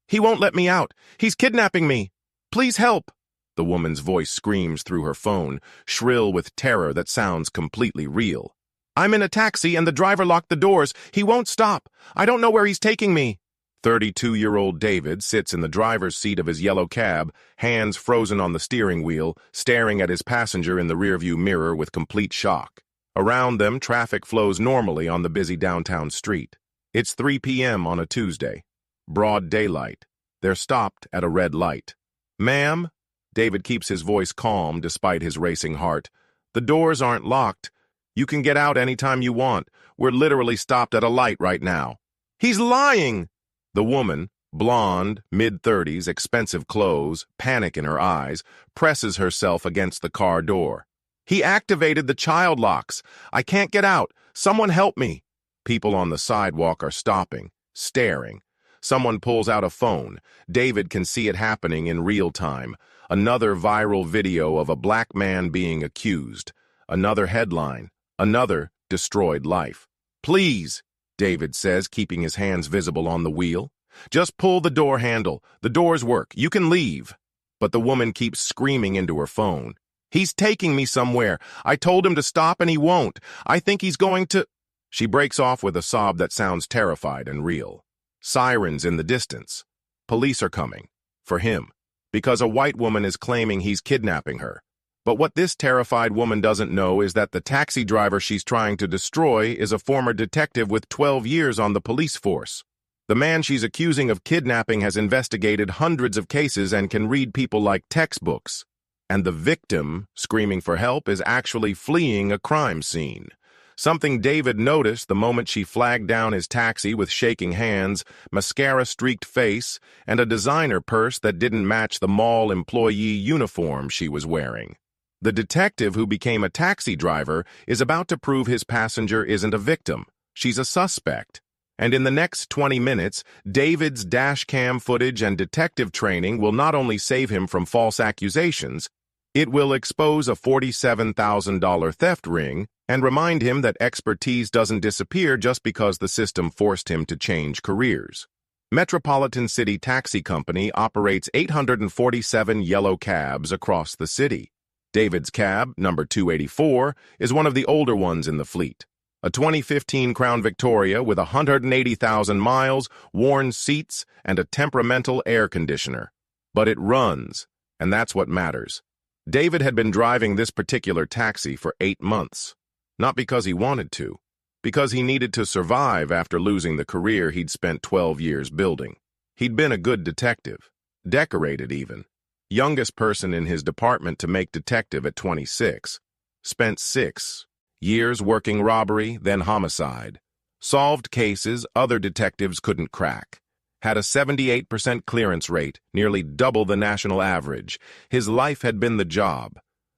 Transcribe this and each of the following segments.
He won't let me out. He's kidnapping me. Please help. The woman's voice screams through her phone, shrill with terror that sounds completely real. I'm in a taxi and the driver locked the doors. He won't stop. I don't know where he's taking me. 32-year-old David sits in the driver's seat of his yellow cab, hands frozen on the steering wheel, staring at his passenger in the rearview mirror with complete shock. Around them, traffic flows normally on the busy downtown street. It's 3 p.m. on a Tuesday. Broad daylight. They're stopped at a red light. Ma'am? David keeps his voice calm despite his racing heart. The doors aren't locked. You can get out anytime you want. We're literally stopped at a light right now. He's lying! The woman, blonde, mid-30s, expensive clothes, panic in her eyes, presses herself against the car door. He activated the child locks. I can't get out. Someone help me. People on the sidewalk are stopping, staring. Someone pulls out a phone. David can see it happening in real time. Another viral video of a black man being accused. Another headline. Another destroyed life. Please, David says, keeping his hands visible on the wheel. Just pull the door handle. The doors work. You can leave. But the woman keeps screaming into her phone. He's taking me somewhere. I told him to stop and he won't. I think he's going to... She breaks off with a sob that sounds terrified and real. Sirens in the distance. Police are coming. For him. Because a white woman is claiming he's kidnapping her. But what this terrified woman doesn't know is that the taxi driver she's trying to destroy is a former detective with 12 years on the police force. The man she's accusing of kidnapping has investigated hundreds of cases and can read people like textbooks. And the victim, screaming for help, is actually fleeing a crime scene. Something David noticed the moment she flagged down his taxi with shaking hands, mascara-streaked face, and a designer purse that didn't match the mall employee uniform she was wearing. The detective who became a taxi driver is about to prove his passenger isn't a victim. She's a suspect. And in the next 20 minutes, David's dash cam footage and detective training will not only save him from false accusations, it will expose a $47,000 theft ring and remind him that expertise doesn't disappear just because the system forced him to change careers. Metropolitan City Taxi Company operates 847 yellow cabs across the city. David's cab, number 284, is one of the older ones in the fleet. A 2015 Crown Victoria with 180,000 miles, worn seats, and a temperamental air conditioner. But it runs, and that's what matters. David had been driving this particular taxi for 8 months. Not because he wanted to, because he needed to survive after losing the career he'd spent 12 years building. He'd been a good detective, decorated even. Youngest person in his department to make detective at 26. Spent 6 years working robbery, then homicide. Solved cases other detectives couldn't crack. Had a 78% clearance rate, nearly double the national average. His life had been the job.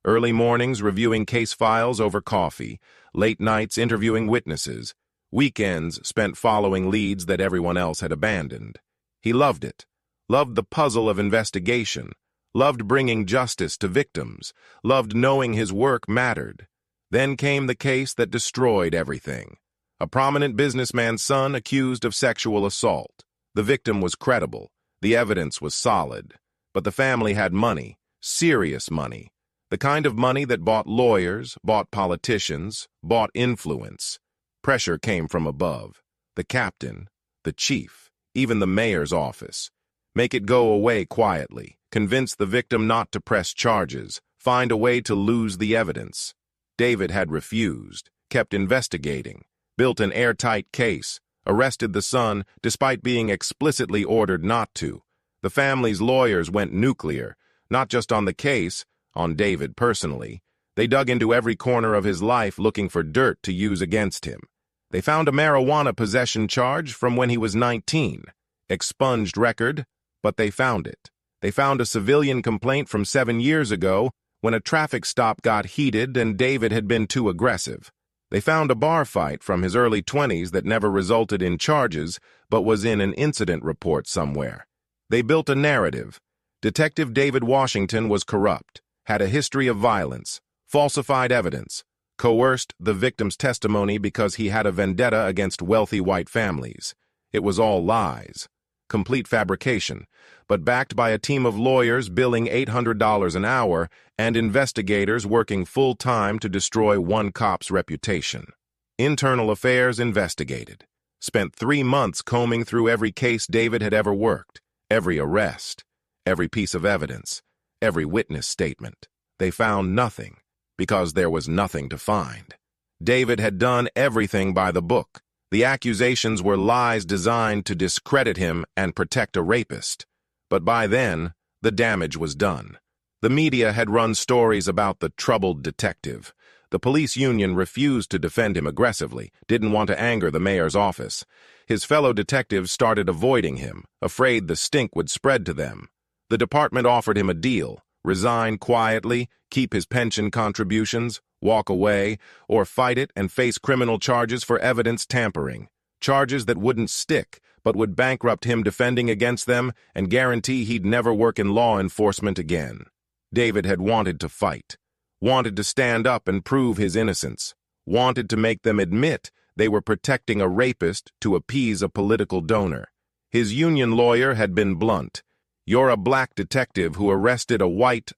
Early mornings reviewing case files over coffee, late nights interviewing witnesses, weekends spent following leads that everyone else had abandoned. He loved it. Loved the puzzle of investigation. Loved bringing justice to victims. Loved knowing his work mattered. Then came the case that destroyed everything. A prominent businessman's son accused of sexual assault. The victim was credible. The evidence was solid. But the family had money, serious money. The kind of money that bought lawyers, bought politicians, bought influence. Pressure came from above. The captain, the chief, even the mayor's office. Make it go away quietly. Convince the victim not to press charges. Find a way to lose the evidence. David had refused, kept investigating, built an airtight case, arrested the son despite being explicitly ordered not to. The family's lawyers went nuclear, not just on the case, on David personally. They dug into every corner of his life looking for dirt to use against him. They found a marijuana possession charge from when he was 19. Expunged record, but they found it. They found a civilian complaint from 7 years ago when a traffic stop got heated and David had been too aggressive. They found a bar fight from his early 20s that never resulted in charges, but was in an incident report somewhere. They built a narrative. Detective David Washington was corrupt, had a history of violence, falsified evidence, coerced the victim's testimony because he had a vendetta against wealthy white families. It was all lies. complete fabrication, but backed by a team of lawyers billing $800 an hour and investigators working full-time to destroy one cop's reputation. Internal Affairs investigated. Spent 3 months combing through every case David had ever worked, every arrest, every piece of evidence, every witness statement. They found nothing, because there was nothing to find. David had done everything by the book. The accusations were lies designed to discredit him and protect a rapist. But by then, the damage was done. The media had run stories about the troubled detective. The police union refused to defend him aggressively, didn't want to anger the mayor's office. His fellow detectives started avoiding him, afraid the stink would spread to them. The department offered him a deal: resign quietly, keep his pension contributions, walk away, or fight it and face criminal charges for evidence tampering. Charges that wouldn't stick, but would bankrupt him defending against them and guarantee he'd never work in law enforcement again. David had wanted to fight, wanted to stand up and prove his innocence, wanted to make them admit they were protecting a rapist to appease a political donor. His union lawyer had been blunt. "You're a black detective who arrested a white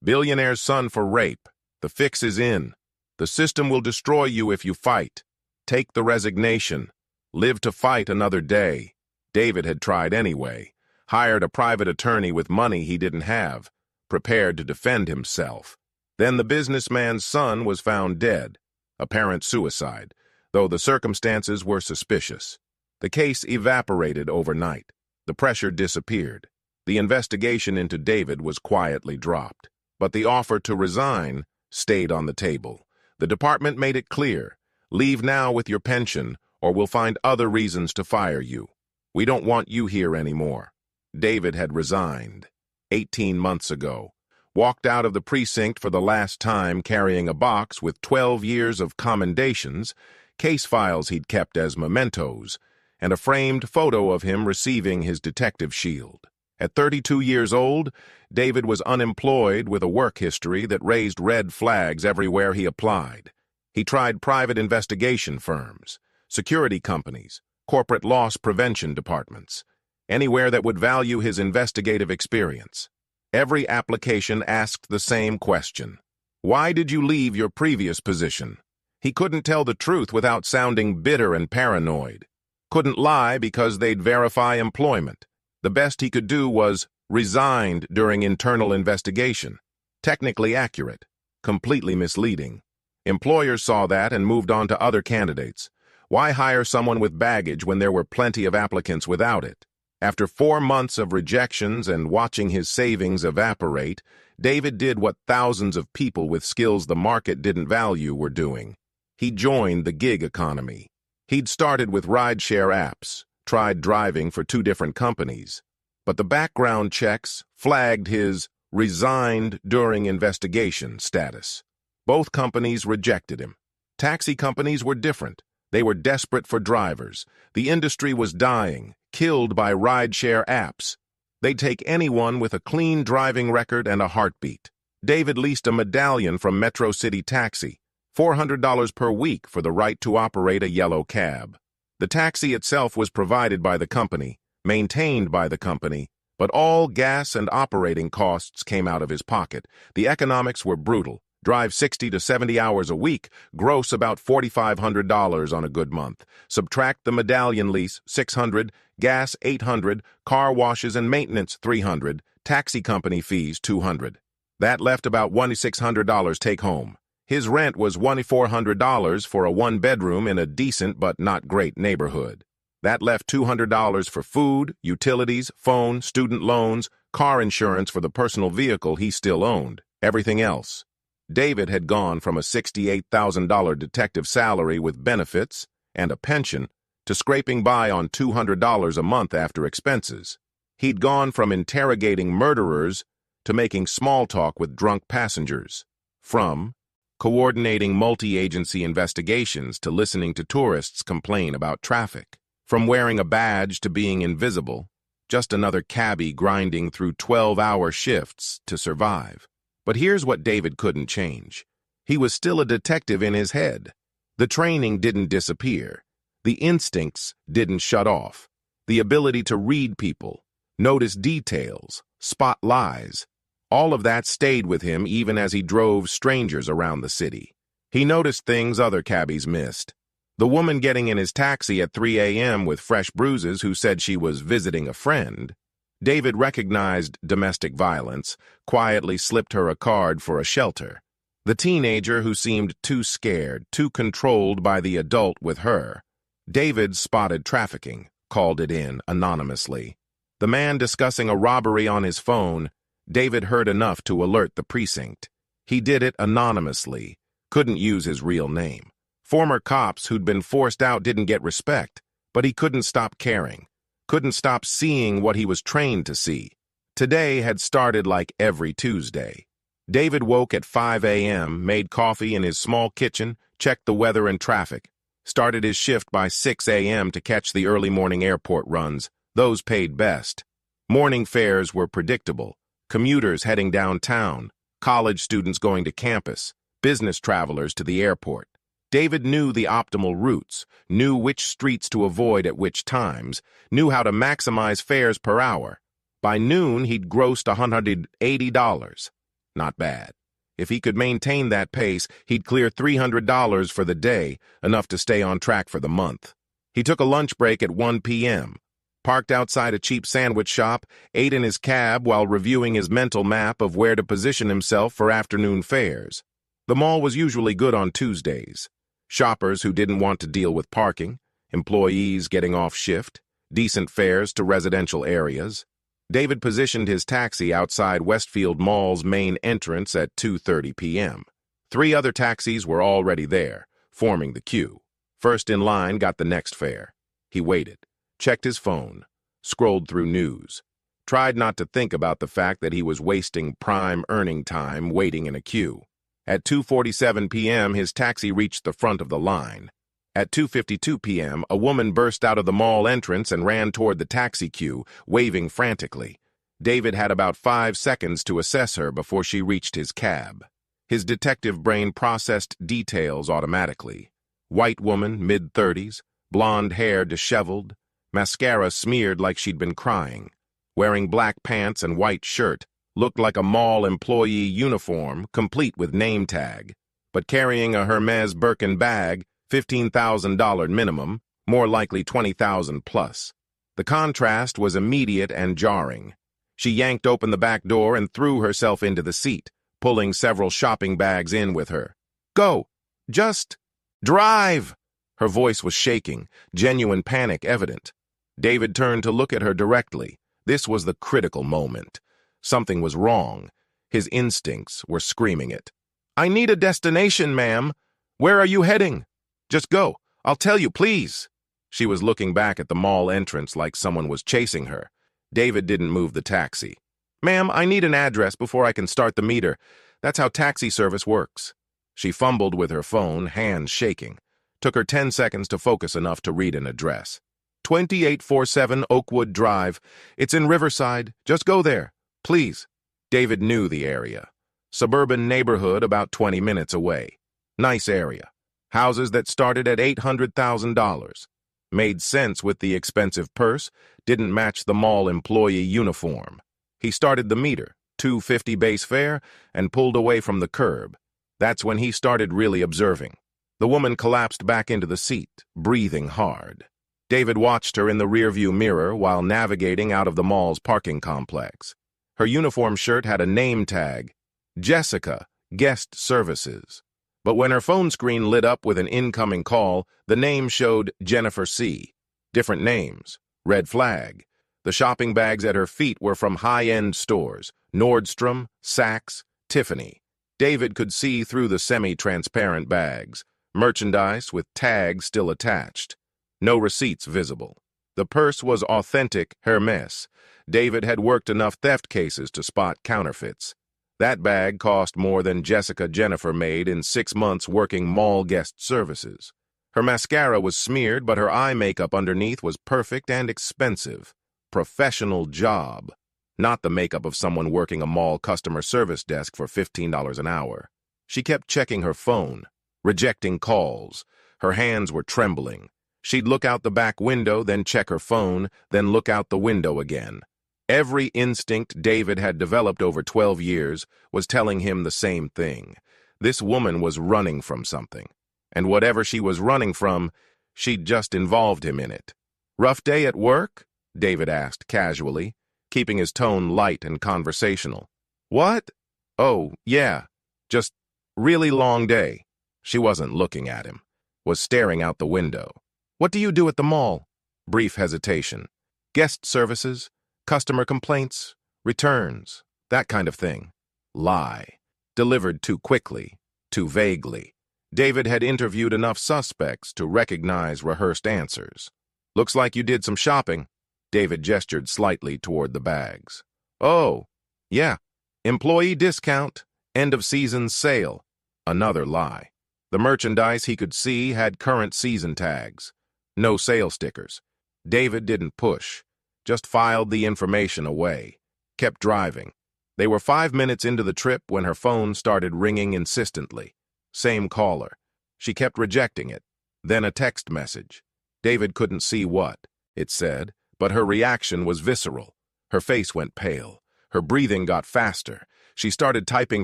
billionaire's son for rape. The fix is in. The system will destroy you if you fight. Take the resignation. Live to fight another day." David had tried anyway, hired a private attorney with money he didn't have, prepared to defend himself. Then the businessman's son was found dead, apparent suicide, though the circumstances were suspicious. The case evaporated overnight. The pressure disappeared. The investigation into David was quietly dropped. But the offer to resign stayed on the table. The department made it clear: leave now with your pension, or we'll find other reasons to fire you. We don't want you here anymore. David had resigned 18 months ago, walked out of the precinct for the last time carrying a box with 12 years of commendations, case files he'd kept as mementos, and a framed photo of him receiving his detective shield. At 32 years old, David was unemployed with a work history that raised red flags everywhere he applied. He tried private investigation firms, security companies, corporate loss prevention departments, anywhere that would value his investigative experience. Every application asked the same question: why did you leave your previous position? He couldn't tell the truth without sounding bitter and paranoid. Couldn't lie because they'd verify employment. The best he could do was resigned during internal investigation. Technically accurate, completely misleading. Employers saw that and moved on to other candidates. Why hire someone with baggage when there were plenty of applicants without it? After 4 months of rejections and watching his savings evaporate, David did what thousands of people with skills the market didn't value were doing. He joined the gig economy. He'd started with rideshare apps, tried driving for 2 different companies, but the background checks flagged his resigned during investigation status. Both companies rejected him. Taxi companies were different. They were desperate for drivers. The industry was dying, killed by rideshare apps. They'd take anyone with a clean driving record and a heartbeat. David leased a medallion from Metro City Taxi, $400 per week for the right to operate a yellow cab. The taxi itself was provided by the company, maintained by the company, but all gas and operating costs came out of his pocket. The economics were brutal. Drive 60 to 70 hours a week, gross about $4,500 on a good month. Subtract the medallion lease, $600, gas, $800, car washes and maintenance, $300, taxi company fees, $200. That left about $2,600 take home. His rent was $2,400 for a 1-bedroom in a decent but not great neighborhood. That left $200 for food, utilities, phone, student loans, car insurance for the personal vehicle he still owned, everything else. David had gone from a $68,000 detective salary with benefits and a pension to scraping by on $200 a month after expenses. He'd gone from interrogating murderers to making small talk with drunk passengers, from coordinating multi-agency investigations to listening to tourists complain about traffic, from wearing a badge to being invisible, just another cabbie grinding through 12-hour shifts to survive. But here's what David couldn't change. He was still a detective in his head. The training didn't disappear. The instincts didn't shut off. The ability to read people, notice details, spot lies. All of that stayed with him even as he drove strangers around the city. He noticed things other cabbies missed. The woman getting in his taxi at 3 a.m. with fresh bruises who said she was visiting a friend. David recognized domestic violence, quietly slipped her a card for a shelter. The teenager who seemed too scared, too controlled by the adult with her. David spotted trafficking, called it in anonymously. The man discussing a robbery on his phone. David heard enough to alert the precinct. He did it anonymously, couldn't use his real name. Former cops who'd been forced out didn't get respect, but he couldn't stop caring, couldn't stop seeing what he was trained to see. Today had started like every Tuesday. David woke at 5 a.m., made coffee in his small kitchen, checked the weather and traffic, started his shift by 6 a.m. to catch the early morning airport runs. Those paid best. Morning fares were predictable. Commuters heading downtown, college students going to campus, business travelers to the airport. David knew the optimal routes, knew which streets to avoid at which times, knew how to maximize fares per hour. By noon, he'd grossed $180. Not bad. If he could maintain that pace, he'd clear $300 for the day, enough to stay on track for the month. He took a lunch break at 1 p.m., parked outside a cheap sandwich shop, ate in his cab while reviewing his mental map of where to position himself for afternoon fares. The mall was usually good on Tuesdays. Shoppers who didn't want to deal with parking, employees getting off shift, decent fares to residential areas. David positioned his taxi outside Westfield Mall's main entrance at 2:30 p.m. 3 other taxis were already there, forming the queue. First in line got the next fare. He waited, checked his phone, scrolled through news, tried not to think about the fact that he was wasting prime earning time waiting in a queue. At 2:47 p.m., his taxi reached the front of the line. At 2:52 p.m., a woman burst out of the mall entrance and ran toward the taxi queue, waving frantically. David had about 5 seconds to assess her before she reached his cab. His detective brain processed details automatically. White woman, mid-30s, blonde hair disheveled, mascara smeared like she'd been crying, wearing black pants and white shirt, looked like a mall employee uniform, complete with name tag, but carrying a Hermes Birkin bag, $15,000 minimum, more likely $20,000 plus. The contrast was immediate and jarring. She yanked open the back door and threw herself into the seat, pulling several shopping bags in with her. Go! Just drive! Her voice was shaking, genuine panic evident. David turned to look at her directly. This was the critical moment. Something was wrong. His instincts were screaming it. I need a destination, ma'am. Where are you heading? Just go. I'll tell you, please. She was looking back at the mall entrance like someone was chasing her. David didn't move the taxi. Ma'am, I need an address before I can start the meter. That's how taxi service works. She fumbled with her phone, hands shaking. Took her 10 seconds to focus enough to read an address. 2847 Oakwood Drive. It's in Riverside. Just go there. Please. David knew the area. Suburban neighborhood about 20 minutes away. Nice area. Houses that started at $800,000. Made sense with the expensive purse, didn't match the mall employee uniform. He started the meter, $2.50 base fare, and pulled away from the curb. That's when he started really observing. The woman collapsed back into the seat, breathing hard. David watched her in the rearview mirror while navigating out of the mall's parking complex. Her uniform shirt had a name tag, Jessica, Guest Services. But when her phone screen lit up with an incoming call, the name showed Jennifer C. Different names. Red flag. The shopping bags at her feet were from high-end stores, Nordstrom, Saks, Tiffany. David could see through the semi-transparent bags, merchandise with tags still attached. No receipts visible. The purse was authentic Hermes. David had worked enough theft cases to spot counterfeits. That bag cost more than Jessica Jennifer made in 6 months working mall guest services. Her mascara was smeared, but her eye makeup underneath was perfect and expensive. Professional job. Not the makeup of someone working a mall customer service desk for $15 an hour. She kept checking her phone, rejecting calls. Her hands were trembling. She'd look out the back window, then check her phone, then look out the window again. Every instinct David had developed over 12 years was telling him the same thing. This woman was running from something. And whatever she was running from, she'd just involved him in it. "Rough day at work?" David asked casually, keeping his tone light and conversational. "What?" "Oh, yeah. Just really long day." She wasn't looking at him, was staring out the window. "What do you do at the mall?" Brief hesitation. "Guest services, customer complaints, returns, that kind of thing." Lie. Delivered too quickly, too vaguely. David had interviewed enough suspects to recognize rehearsed answers. "Looks like you did some shopping." David gestured slightly toward the bags. "Oh, yeah. Employee discount, end-of-season sale." Another lie. The merchandise he could see had current season tags. No sale stickers. David didn't push, just filed the information away. Kept driving. They were 5 minutes into the trip when her phone started ringing insistently. Same caller. She kept rejecting it. Then a text message. David couldn't see what it said, but her reaction was visceral. Her face went pale. Her breathing got faster. She started typing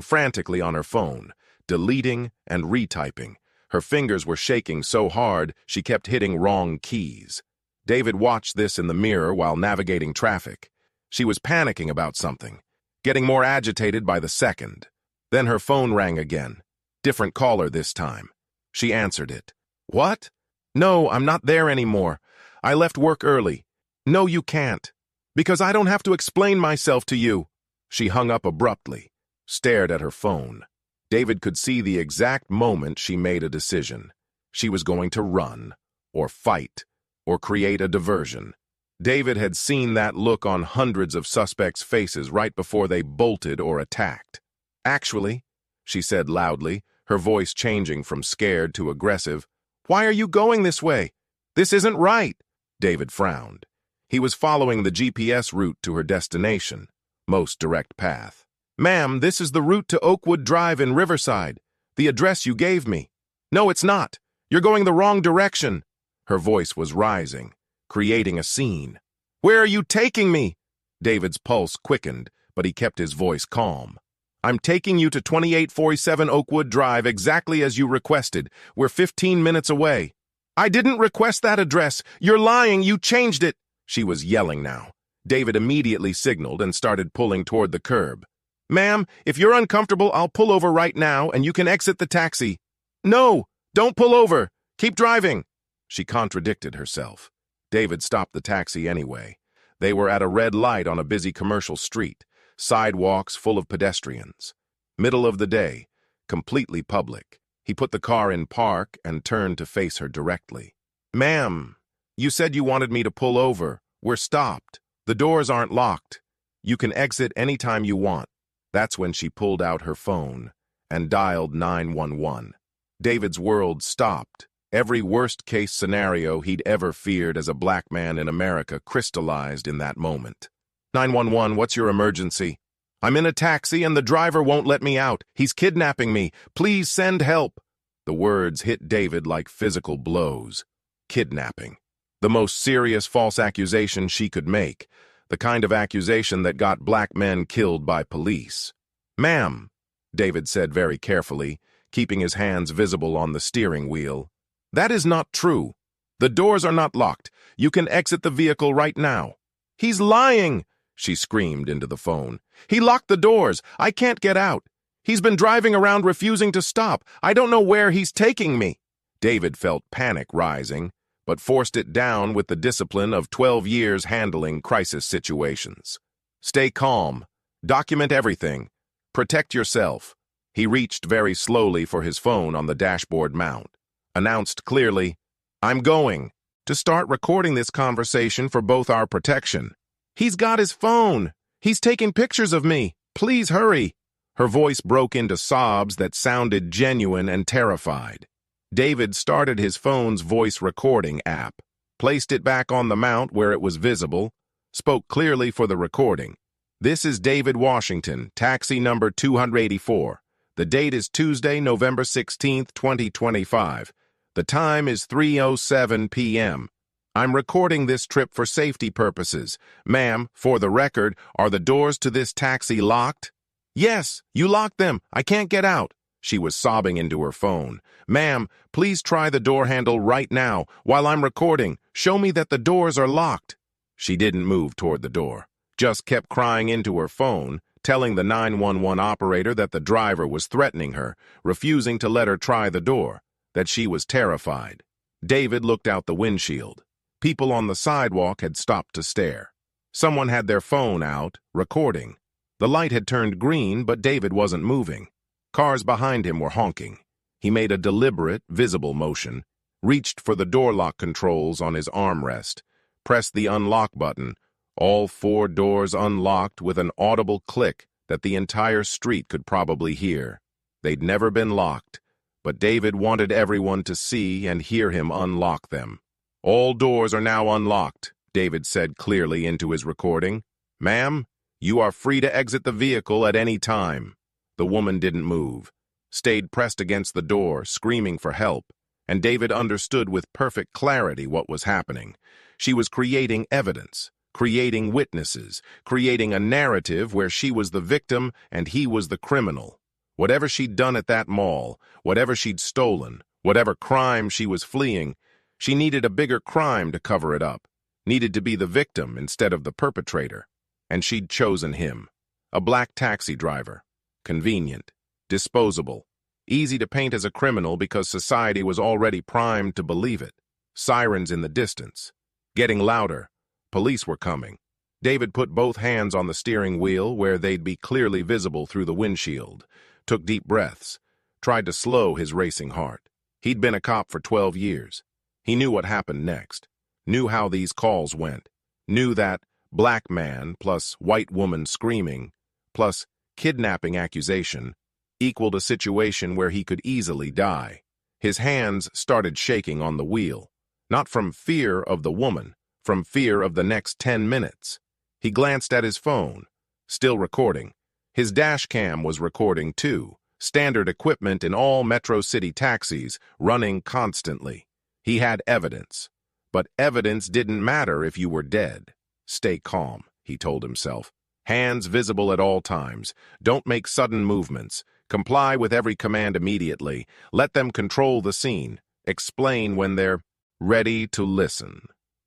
frantically on her phone, deleting and retyping. Her fingers were shaking so hard she kept hitting wrong keys. David watched this in the mirror while navigating traffic. She was panicking about something, getting more agitated by the second. Then her phone rang again. Different caller this time. She answered it. "What?" "No, I'm not there anymore. I left work early." "No, you can't. Because I don't have to explain myself to you." She hung up abruptly, stared at her phone. David could see the exact moment she made a decision. She was going to run, or fight, or create a diversion. David had seen that look on hundreds of suspects' faces right before they bolted or attacked. "Actually," she said loudly, her voice changing from scared to aggressive, "why are you going this way? This isn't right." David frowned. He was following the GPS route to her destination, most direct path. "Ma'am, this is the route to Oakwood Drive in Riverside, the address you gave me." "No, it's not. You're going the wrong direction." Her voice was rising, creating a scene. "Where are you taking me?" David's pulse quickened, but he kept his voice calm. "I'm taking you to 2847 Oakwood Drive exactly as you requested. We're 15 minutes away." "I didn't request that address. You're lying. You changed it." She was yelling now. David immediately signaled and started pulling toward the curb. "Ma'am, if you're uncomfortable, I'll pull over right now and you can exit the taxi." "No, don't pull over. Keep driving." She contradicted herself. David stopped the taxi anyway. They were at a red light on a busy commercial street. Sidewalks full of pedestrians. Middle of the day, completely public. He put the car in park and turned to face her directly. "Ma'am, you said you wanted me to pull over. We're stopped. The doors aren't locked. You can exit anytime you want." That's when she pulled out her phone and dialed 911. David's world stopped. Every worst-case scenario he'd ever feared as a black man in America crystallized in that moment. 911, what's your emergency? "I'm in a taxi and the driver won't let me out. He's kidnapping me. Please send help." The words hit David like physical blows. Kidnapping. The most serious false accusation she could make. The kind of accusation that got black men killed by police. "Ma'am," David said very carefully, keeping his hands visible on the steering wheel, "that is not true. The doors are not locked. You can exit the vehicle right now." "He's lying," she screamed into the phone. "He locked the doors. I can't get out. He's been driving around refusing to stop. I don't know where he's taking me." David felt panic rising, but forced it down with the discipline of 12 years handling crisis situations. "Stay calm. Document everything. Protect yourself." He reached very slowly for his phone on the dashboard mount. Announced clearly, "I'm going to start recording this conversation for both our protection." "He's got his phone. He's taking pictures of me. Please hurry." Her voice broke into sobs that sounded genuine and terrified. David started his phone's voice recording app, placed it back on the mount where it was visible, spoke clearly for the recording. "This is David Washington, taxi number 284. The date is Tuesday, November 16th, 2025. The time is 3:07 p.m. I'm recording this trip for safety purposes. Ma'am, for the record, are the doors to this taxi locked? Yes, you locked them. I can't get out. She was sobbing into her phone. Ma'am, please try the door handle right now. While I'm recording, show me that the doors are locked. She didn't move toward the door, just kept crying into her phone, telling the 911 operator that the driver was threatening her, refusing to let her try the door, that she was terrified. David looked out the windshield. People on the sidewalk had stopped to stare. Someone had their phone out, recording. The light had turned green, but David wasn't moving. Cars behind him were honking. He made a deliberate, visible motion, reached for the door lock controls on his armrest, pressed the unlock button. All 4 doors unlocked with an audible click that the entire street could probably hear. They'd never been locked, but David wanted everyone to see and hear him unlock them. All doors are now unlocked, David said clearly into his recording. Ma'am, you are free to exit the vehicle at any time. The woman didn't move, stayed pressed against the door, screaming for help, and David understood with perfect clarity what was happening. She was creating evidence, creating witnesses, creating a narrative where she was the victim and he was the criminal. Whatever she'd done at that mall, whatever she'd stolen, whatever crime she was fleeing, she needed a bigger crime to cover it up, needed to be the victim instead of the perpetrator. And she'd chosen him, a black taxi driver, convenient, disposable, easy to paint as a criminal because society was already primed to believe it. Sirens in the distance, getting louder. Police were coming. David put both hands on the steering wheel where they'd be clearly visible through the windshield, took deep breaths, tried to slow his racing heart. He'd been a cop for 12 years. He knew what happened next, knew how these calls went, knew that black man plus white woman screaming plus kidnapping accusation equaled a situation where he could easily die. His hands started shaking on the wheel, not from fear of the woman, from fear of the next 10 minutes. He glanced at his phone, still recording. His dash cam was recording too, standard equipment in all Metro City taxis, running constantly. He had evidence, but evidence didn't matter if you were dead. Stay calm, he told himself. Hands visible at all times. Don't make sudden movements. Comply with every command immediately. Let them control the scene. Explain when they're ready to listen.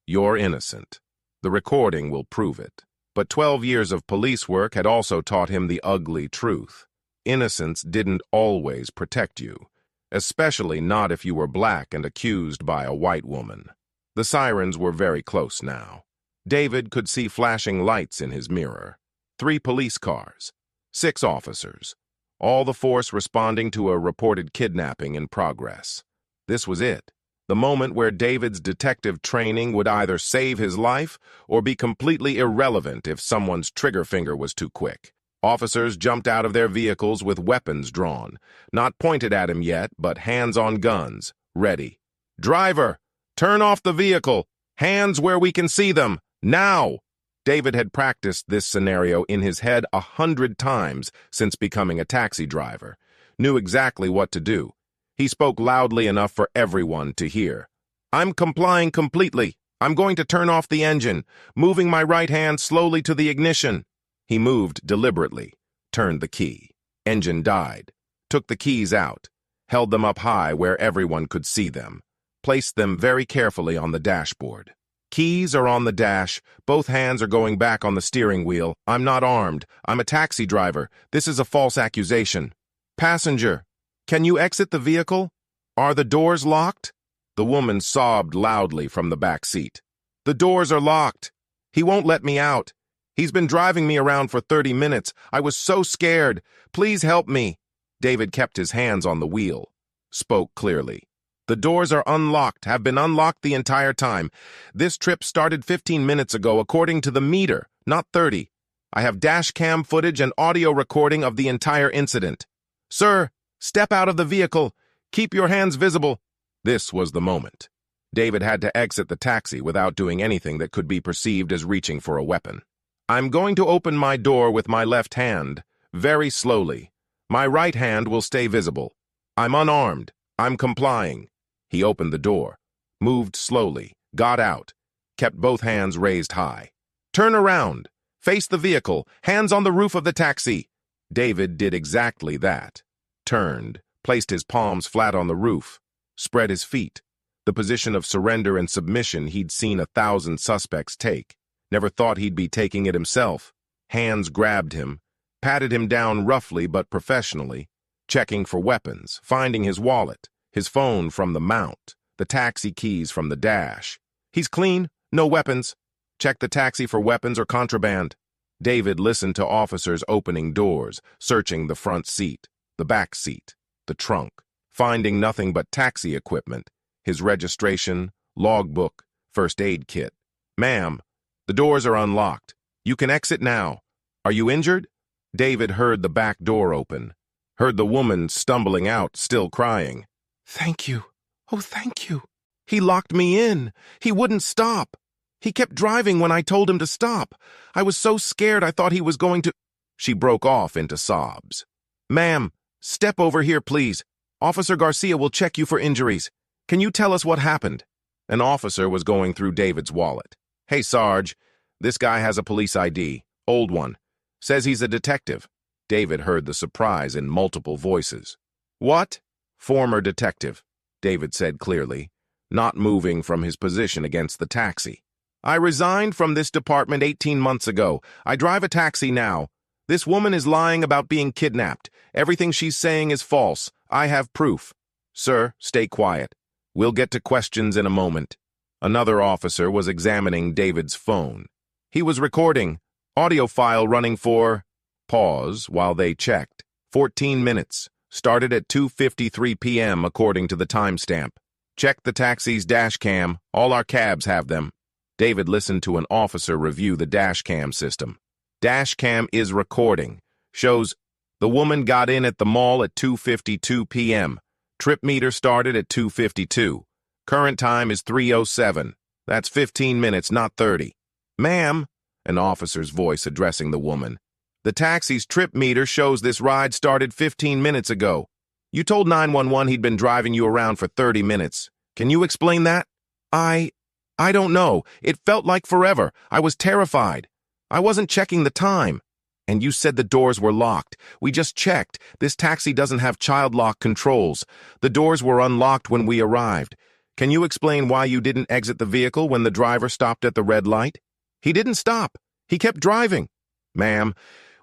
You're innocent. The recording will prove it. But 12 years of police work had also taught him the ugly truth. Innocence didn't always protect you, especially not if you were black and accused by a white woman. The sirens were very close now. David could see flashing lights in his mirror. 3 police cars, 6 officers, all the force responding to a reported kidnapping in progress. This was it, the moment where David's detective training would either save his life or be completely irrelevant if someone's trigger finger was too quick. Officers jumped out of their vehicles with weapons drawn, not pointed at him yet, but hands on guns, ready. Driver, turn off the vehicle. Hands where we can see them. Now! David had practiced this scenario in his head 100 times since becoming a taxi driver, knew exactly what to do. He spoke loudly enough for everyone to hear. I'm complying completely. I'm going to turn off the engine, moving my right hand slowly to the ignition. He moved deliberately, turned the key. Engine died, took the keys out, held them up high where everyone could see them, placed them very carefully on the dashboard. Keys are on the dash, both hands are going back on the steering wheel. I'm not armed. I'm a taxi driver. This is a false accusation. Passenger, can you exit the vehicle? Are the doors locked? The woman sobbed loudly from the back seat. The doors are locked. He won't let me out. He's been driving me around for 30 minutes. I was so scared. Please help me. David kept his hands on the wheel, spoke clearly. The doors are unlocked, have been unlocked the entire time. This trip started 15 minutes ago according to the meter, not 30. I have dash cam footage and audio recording of the entire incident. Sir, step out of the vehicle. Keep your hands visible. This was the moment. David had to exit the taxi without doing anything that could be perceived as reaching for a weapon. I'm going to open my door with my left hand, very slowly. My right hand will stay visible. I'm unarmed. I'm complying. He opened the door, moved slowly, got out, kept both hands raised high. "Turn around! Face the vehicle! Hands on the roof of the taxi!" David did exactly that. Turned, placed his palms flat on the roof, spread his feet. The position of surrender and submission he'd seen 1,000 suspects take. Never thought he'd be taking it himself. Hands grabbed him, patted him down roughly but professionally, checking for weapons, finding his wallet, his phone from the mount, the taxi keys from the dash. "He's clean, no weapons. Check the taxi for weapons or contraband." David listened to officers opening doors, searching the front seat, the back seat, the trunk, finding nothing but taxi equipment, his registration, logbook, first aid kit. "Ma'am, the doors are unlocked. You can exit now. Are you injured?" David heard the back door open, heard the woman stumbling out, still crying. "Thank you. Oh, thank you. He locked me in. He wouldn't stop. He kept driving when I told him to stop. I was so scared I thought he was going to—" She broke off into sobs. "Ma'am, step over here, please. Officer Garcia will check you for injuries. Can you tell us what happened?" An officer was going through David's wallet. "Hey, Sarge, this guy has a police ID, old one. Says he's a detective." David heard the surprise in multiple voices. "What?" "Former detective," David said clearly, not moving from his position against the taxi. "I resigned from this department 18 months ago. I drive a taxi now. This woman is lying about being kidnapped. Everything she's saying is false. I have proof." "Sir, stay quiet. We'll get to questions in a moment." Another officer was examining David's phone. He was recording. Audio file running for— Pause while they checked. 14 minutes. Started at 2:53 p.m. according to the timestamp. "Check the taxi's dash cam. All our cabs have them." David listened to an officer review the dash cam system. Dash cam is recording. Shows the woman got in at the mall at 2:52 p.m. Trip meter started at 2:52. Current time is 3:07. That's 15 minutes, not 30. "Ma'am," an officer's voice addressing the woman, "the taxi's trip meter shows this ride started 15 minutes ago. You told 911 he'd been driving you around for 30 minutes. Can you explain that?" I don't know. It felt like forever. I was terrified. I wasn't checking the time." "And you said the doors were locked. We just checked. This taxi doesn't have child lock controls. The doors were unlocked when we arrived. Can you explain why you didn't exit the vehicle when the driver stopped at the red light?" "He didn't stop. He kept driving." "Ma'am,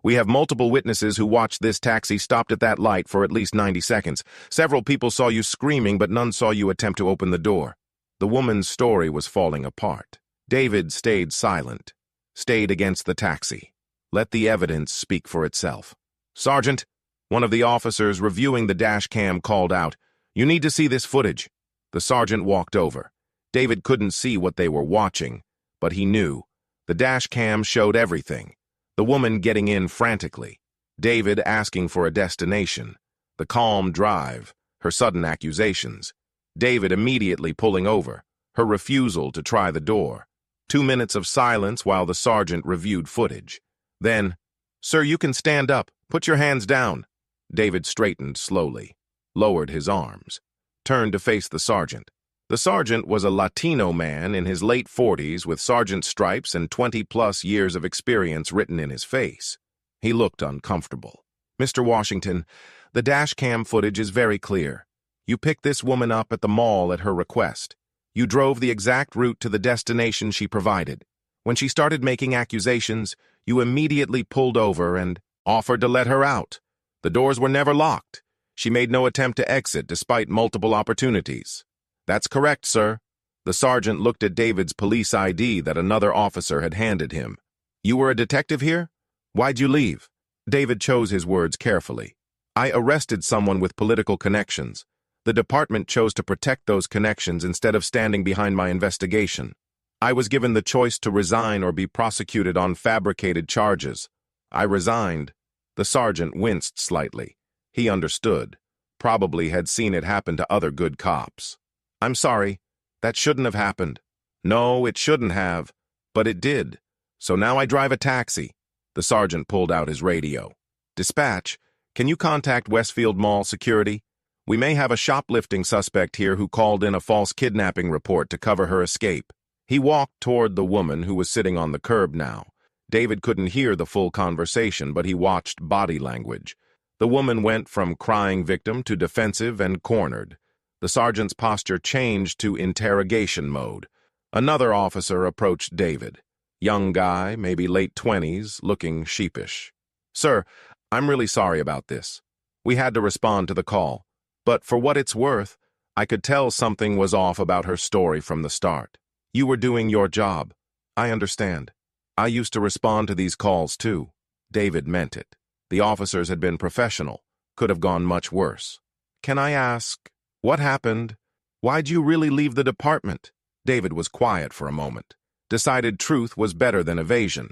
we have multiple witnesses who watched this taxi stopped at that light for at least 90 seconds. Several people saw you screaming, but none saw you attempt to open the door." The woman's story was falling apart. David stayed silent, stayed against the taxi. Let the evidence speak for itself. "Sergeant," one of the officers reviewing the dash cam called out, "You need to see this footage." The sergeant walked over. David couldn't see what they were watching, but he knew. The dash cam showed everything. The woman getting in frantically. David asking for a destination. The calm drive. Her sudden accusations. David immediately pulling over. Her refusal to try the door. 2 minutes of silence while the sergeant reviewed footage. Then, "Sir, you can stand up. Put your hands down." David straightened slowly, lowered his arms, turned to face the sergeant. The sergeant was a Latino man in his late 40s with sergeant stripes and 20-plus years of experience written in his face. He looked uncomfortable. "Mr. Washington, the dash cam footage is very clear. You picked this woman up at the mall at her request. You drove the exact route to the destination she provided. When she started making accusations, you immediately pulled over and offered to let her out. The doors were never locked. She made no attempt to exit despite multiple opportunities." "That's correct, sir." The sergeant looked at David's police ID that another officer had handed him. "You were a detective here? Why'd you leave?" David chose his words carefully. "I arrested someone with political connections. The department chose to protect those connections instead of standing behind my investigation. I was given the choice to resign or be prosecuted on fabricated charges. I resigned." The sergeant winced slightly. He understood. Probably had seen it happen to other good cops. "I'm sorry. That shouldn't have happened." "No, it shouldn't have. But it did. So now I drive a taxi." The sergeant pulled out his radio. "Dispatch, can you contact Westfield Mall security? We may have a shoplifting suspect here who called in a false kidnapping report to cover her escape. He walked toward the woman who was sitting on the curb now. David couldn't hear the full conversation, but he watched body language. The woman went from crying victim to defensive and cornered. The sergeant's posture changed to interrogation mode. Another officer approached David. Young guy, maybe late 20s, looking sheepish. "Sir, I'm really sorry about this. We had to respond to the call. But for what it's worth, I could tell something was off about her story from the start. You were doing your job. I understand. I used to respond to these calls too." David meant it. The officers had been professional. Could have gone much worse. "Can I ask, what happened? Why'd you really leave the department?" David was quiet for a moment. Decided truth was better than evasion.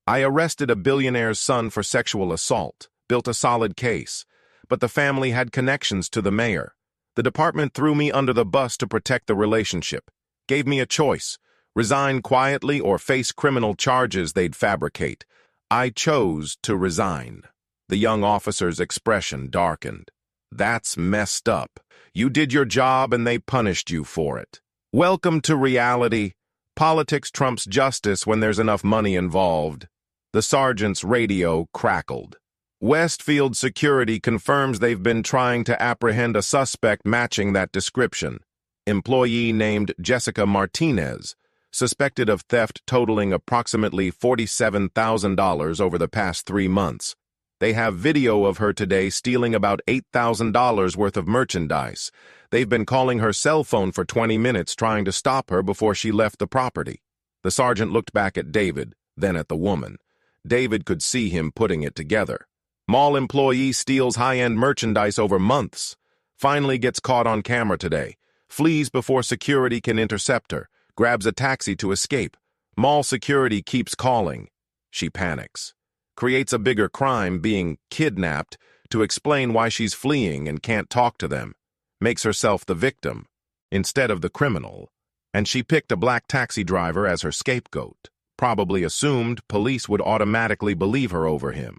"I arrested a billionaire's son for sexual assault, built a solid case. But the family had connections to the mayor. The department threw me under the bus to protect the relationship. Gave me a choice, resign quietly or face criminal charges they'd fabricate. I chose to resign." The young officer's expression darkened. "That's messed up. You did your job and they punished you for it. Welcome to reality. Politics trumps justice when there's enough money involved." The sergeant's radio crackled. "Westfield Security confirms they've been trying to apprehend a suspect matching that description. Employee named Jessica Martinez, suspected of theft totaling approximately $47,000 over the past 3 months. They have video of her today stealing about $8,000 worth of merchandise. They've been calling her cell phone for 20 minutes trying to stop her before she left the property." The sergeant looked back at David, then at the woman. David could see him putting it together. Mall employee steals high-end merchandise over months. Finally gets caught on camera today. Flees before security can intercept her. Grabs a taxi to escape. Mall security keeps calling. She panics. Creates a bigger crime, being kidnapped, to explain why she's fleeing and can't talk to them. Makes herself the victim, instead of the criminal. And she picked a black taxi driver as her scapegoat. Probably assumed police would automatically believe her over him.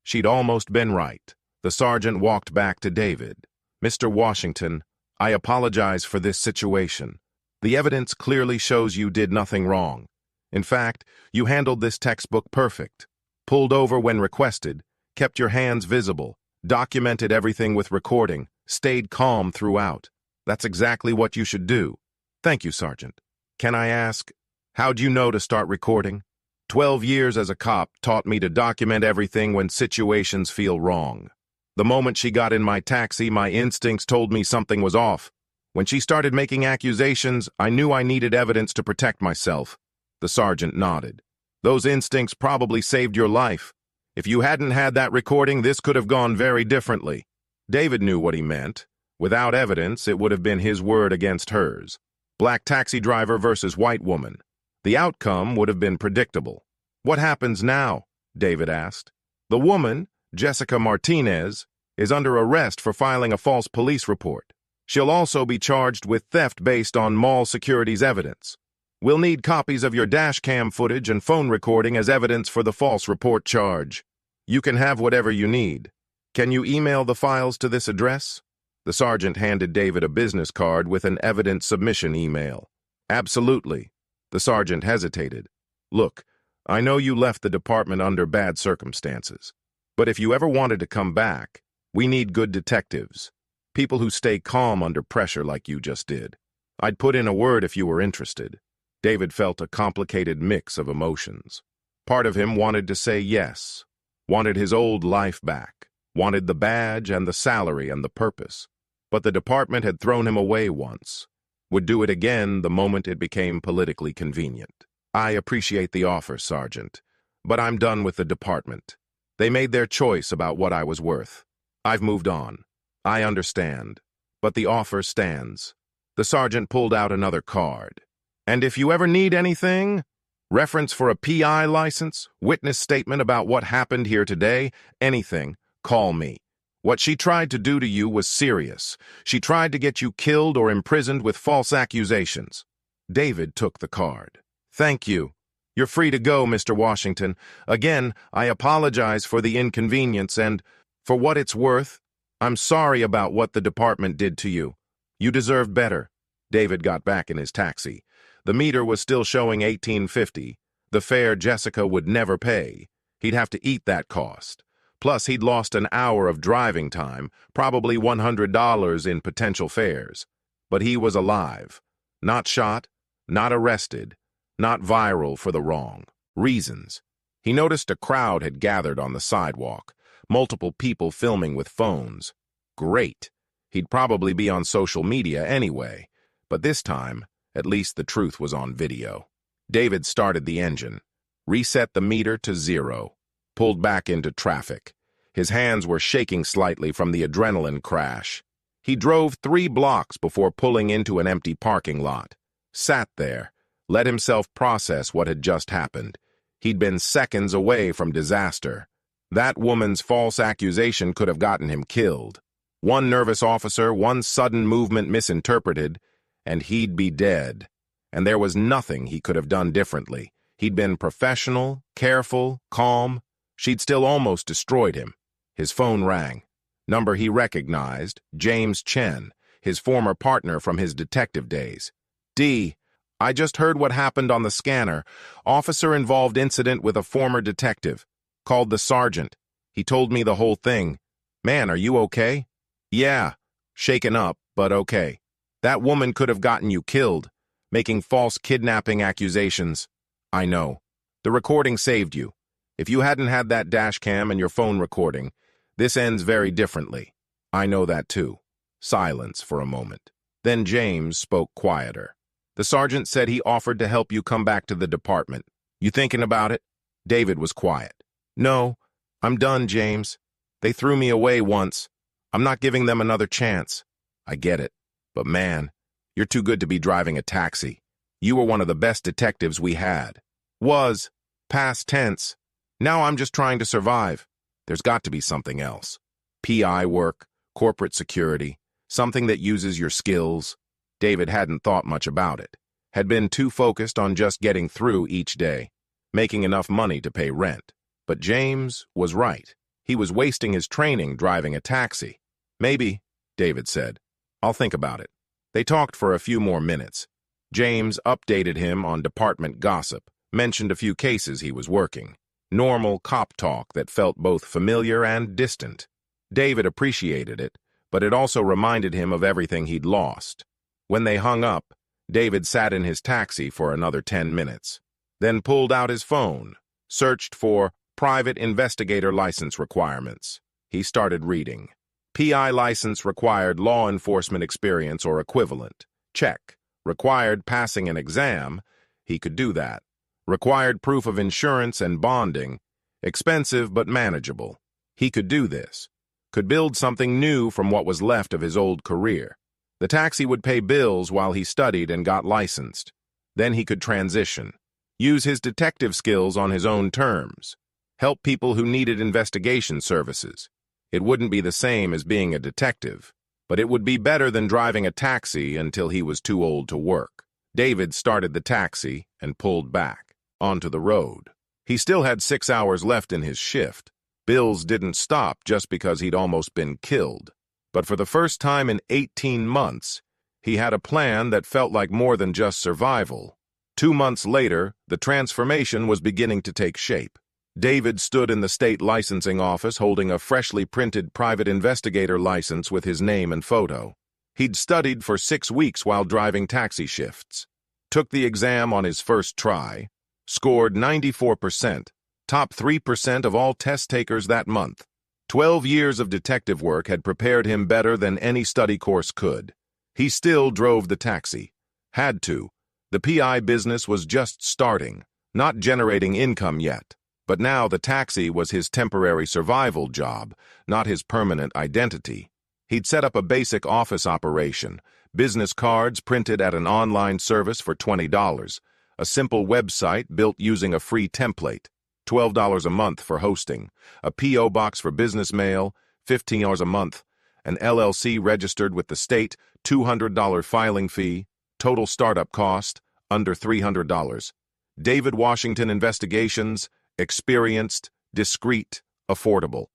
She'd almost been right. The sergeant walked back to David. "Mr. Washington, I apologize for this situation. The evidence clearly shows you did nothing wrong. In fact, you handled this textbook perfect. Pulled over when requested, kept your hands visible, documented everything with recording, stayed calm throughout. That's exactly what you should do. Thank you, Sergeant. Can I ask, how'd you know to start recording? 12 years as a cop taught me to document everything when situations feel wrong. The moment she got in my taxi, my instincts told me something was off. When she started making accusations, I knew I needed evidence to protect myself." The sergeant nodded. "Those instincts probably saved your life. If you hadn't had that recording, this could have gone very differently." David knew what he meant. Without evidence, it would have been his word against hers. Black taxi driver versus white woman. The outcome would have been predictable. "What happens now?" David asked. "The woman, Jessica Martinez, is under arrest for filing a false police report. She'll also be charged with theft based on mall security's evidence. We'll need copies of your dash cam footage and phone recording as evidence for the false report charge. You can have whatever you need. Can you email the files to this address?" The sergeant handed David a business card with an evidence submission email. "Absolutely." The sergeant hesitated. "Look, I know you left the department under bad circumstances, but if you ever wanted to come back, we need good detectives. People who stay calm under pressure like you just did. I'd put in a word if you were interested." David felt a complicated mix of emotions. Part of him wanted to say yes, wanted his old life back, wanted the badge and the salary and the purpose. But the department had thrown him away once. Would do it again the moment it became politically convenient. "I appreciate the offer, Sergeant, but I'm done with the department. They made their choice about what I was worth. I've moved on. I understand, but the offer stands." The sergeant pulled out another card. "And if you ever need anything, reference for a PI license, witness statement about what happened here today, anything, call me. What she tried to do to you was serious. She tried to get you killed or imprisoned with false accusations." David took the card. "Thank you. You're free to go, Mr. Washington. Again, I apologize for the inconvenience and, for what it's worth, I'm sorry about what the department did to you. You deserved better. David got back in his taxi. The meter was still showing $18.50, the fare Jessica would never pay. He'd have to eat that cost. Plus, he'd lost an hour of driving time, probably $100 in potential fares. But he was alive. Not shot, not arrested, not viral for the wrong reasons. He noticed a crowd had gathered on the sidewalk, multiple people filming with phones. Great. He'd probably be on social media anyway. But this time, at least the truth was on video. David started the engine, reset the meter to 0, pulled back into traffic. His hands were shaking slightly from the adrenaline crash. He drove 3 blocks before pulling into an empty parking lot. Sat there, let himself process what had just happened. He'd been seconds away from disaster. That woman's false accusation could have gotten him killed. One nervous officer, one sudden movement misinterpreted, and he'd be dead. And there was nothing he could have done differently. He'd been professional, careful, calm. She'd still almost destroyed him. His phone rang. Number he recognized, James Chen, his former partner from his detective days. D, I just heard what happened on the scanner. Officer-involved incident with a former detective. Called the sergeant. He told me the whole thing. Man, are you okay? Yeah, shaken up, but okay. That woman could have gotten you killed, making false kidnapping accusations. I know. The recording saved you. If you hadn't had that dash cam and your phone recording, this ends very differently. I know that too. Silence for a moment. Then James spoke quieter. The sergeant said he offered to help you come back to the department. You thinking about it? David was quiet. No, I'm done, James. They threw me away once. I'm not giving them another chance. I get it. But man, you're too good to be driving a taxi. You were one of the best detectives we had. Was. Past tense. Now I'm just trying to survive. There's got to be something else. PI work, corporate security, something that uses your skills. David hadn't thought much about it. Had been too focused on just getting through each day, making enough money to pay rent. But James was right. He was wasting his training driving a taxi. Maybe, David said. I'll think about it. They talked for a few more minutes. James updated him on department gossip, mentioned a few cases he was working. Normal cop talk that felt both familiar and distant. David appreciated it, but it also reminded him of everything he'd lost. When they hung up, David sat in his taxi for another 10 minutes, then pulled out his phone, searched for private investigator license requirements. He started reading. PI license required law enforcement experience or equivalent. Check. Required passing an exam. He could do that. Required proof of insurance and bonding. Expensive but manageable. He could do this. Could build something new from what was left of his old career. The taxi would pay bills while he studied and got licensed. Then he could transition. Use his detective skills on his own terms. Help people who needed investigation services. It wouldn't be the same as being a detective, but it would be better than driving a taxi until he was too old to work. David started the taxi and pulled back, onto the road. He still had 6 hours left in his shift. Bills didn't stop just because he'd almost been killed. But for the first time in 18 months, he had a plan that felt like more than just survival. 2 months later, the transformation was beginning to take shape. David stood in the state licensing office holding a freshly printed private investigator license with his name and photo. He'd studied for 6 weeks while driving taxi shifts. Took the exam on his first try. Scored 94%, top 3% of all test takers that month. 12 years of detective work had prepared him better than any study course could. He still drove the taxi. Had to. The PI business was just starting, not generating income yet. But now the taxi was his temporary survival job, not his permanent identity. He'd set up a basic office operation, business cards printed at an online service for $20, a simple website built using a free template, $12 a month for hosting, a P.O. box for business mail, $15 a month, an LLC registered with the state, $200 filing fee, total startup cost, under $300. David Washington Investigations, experienced, discreet, affordable.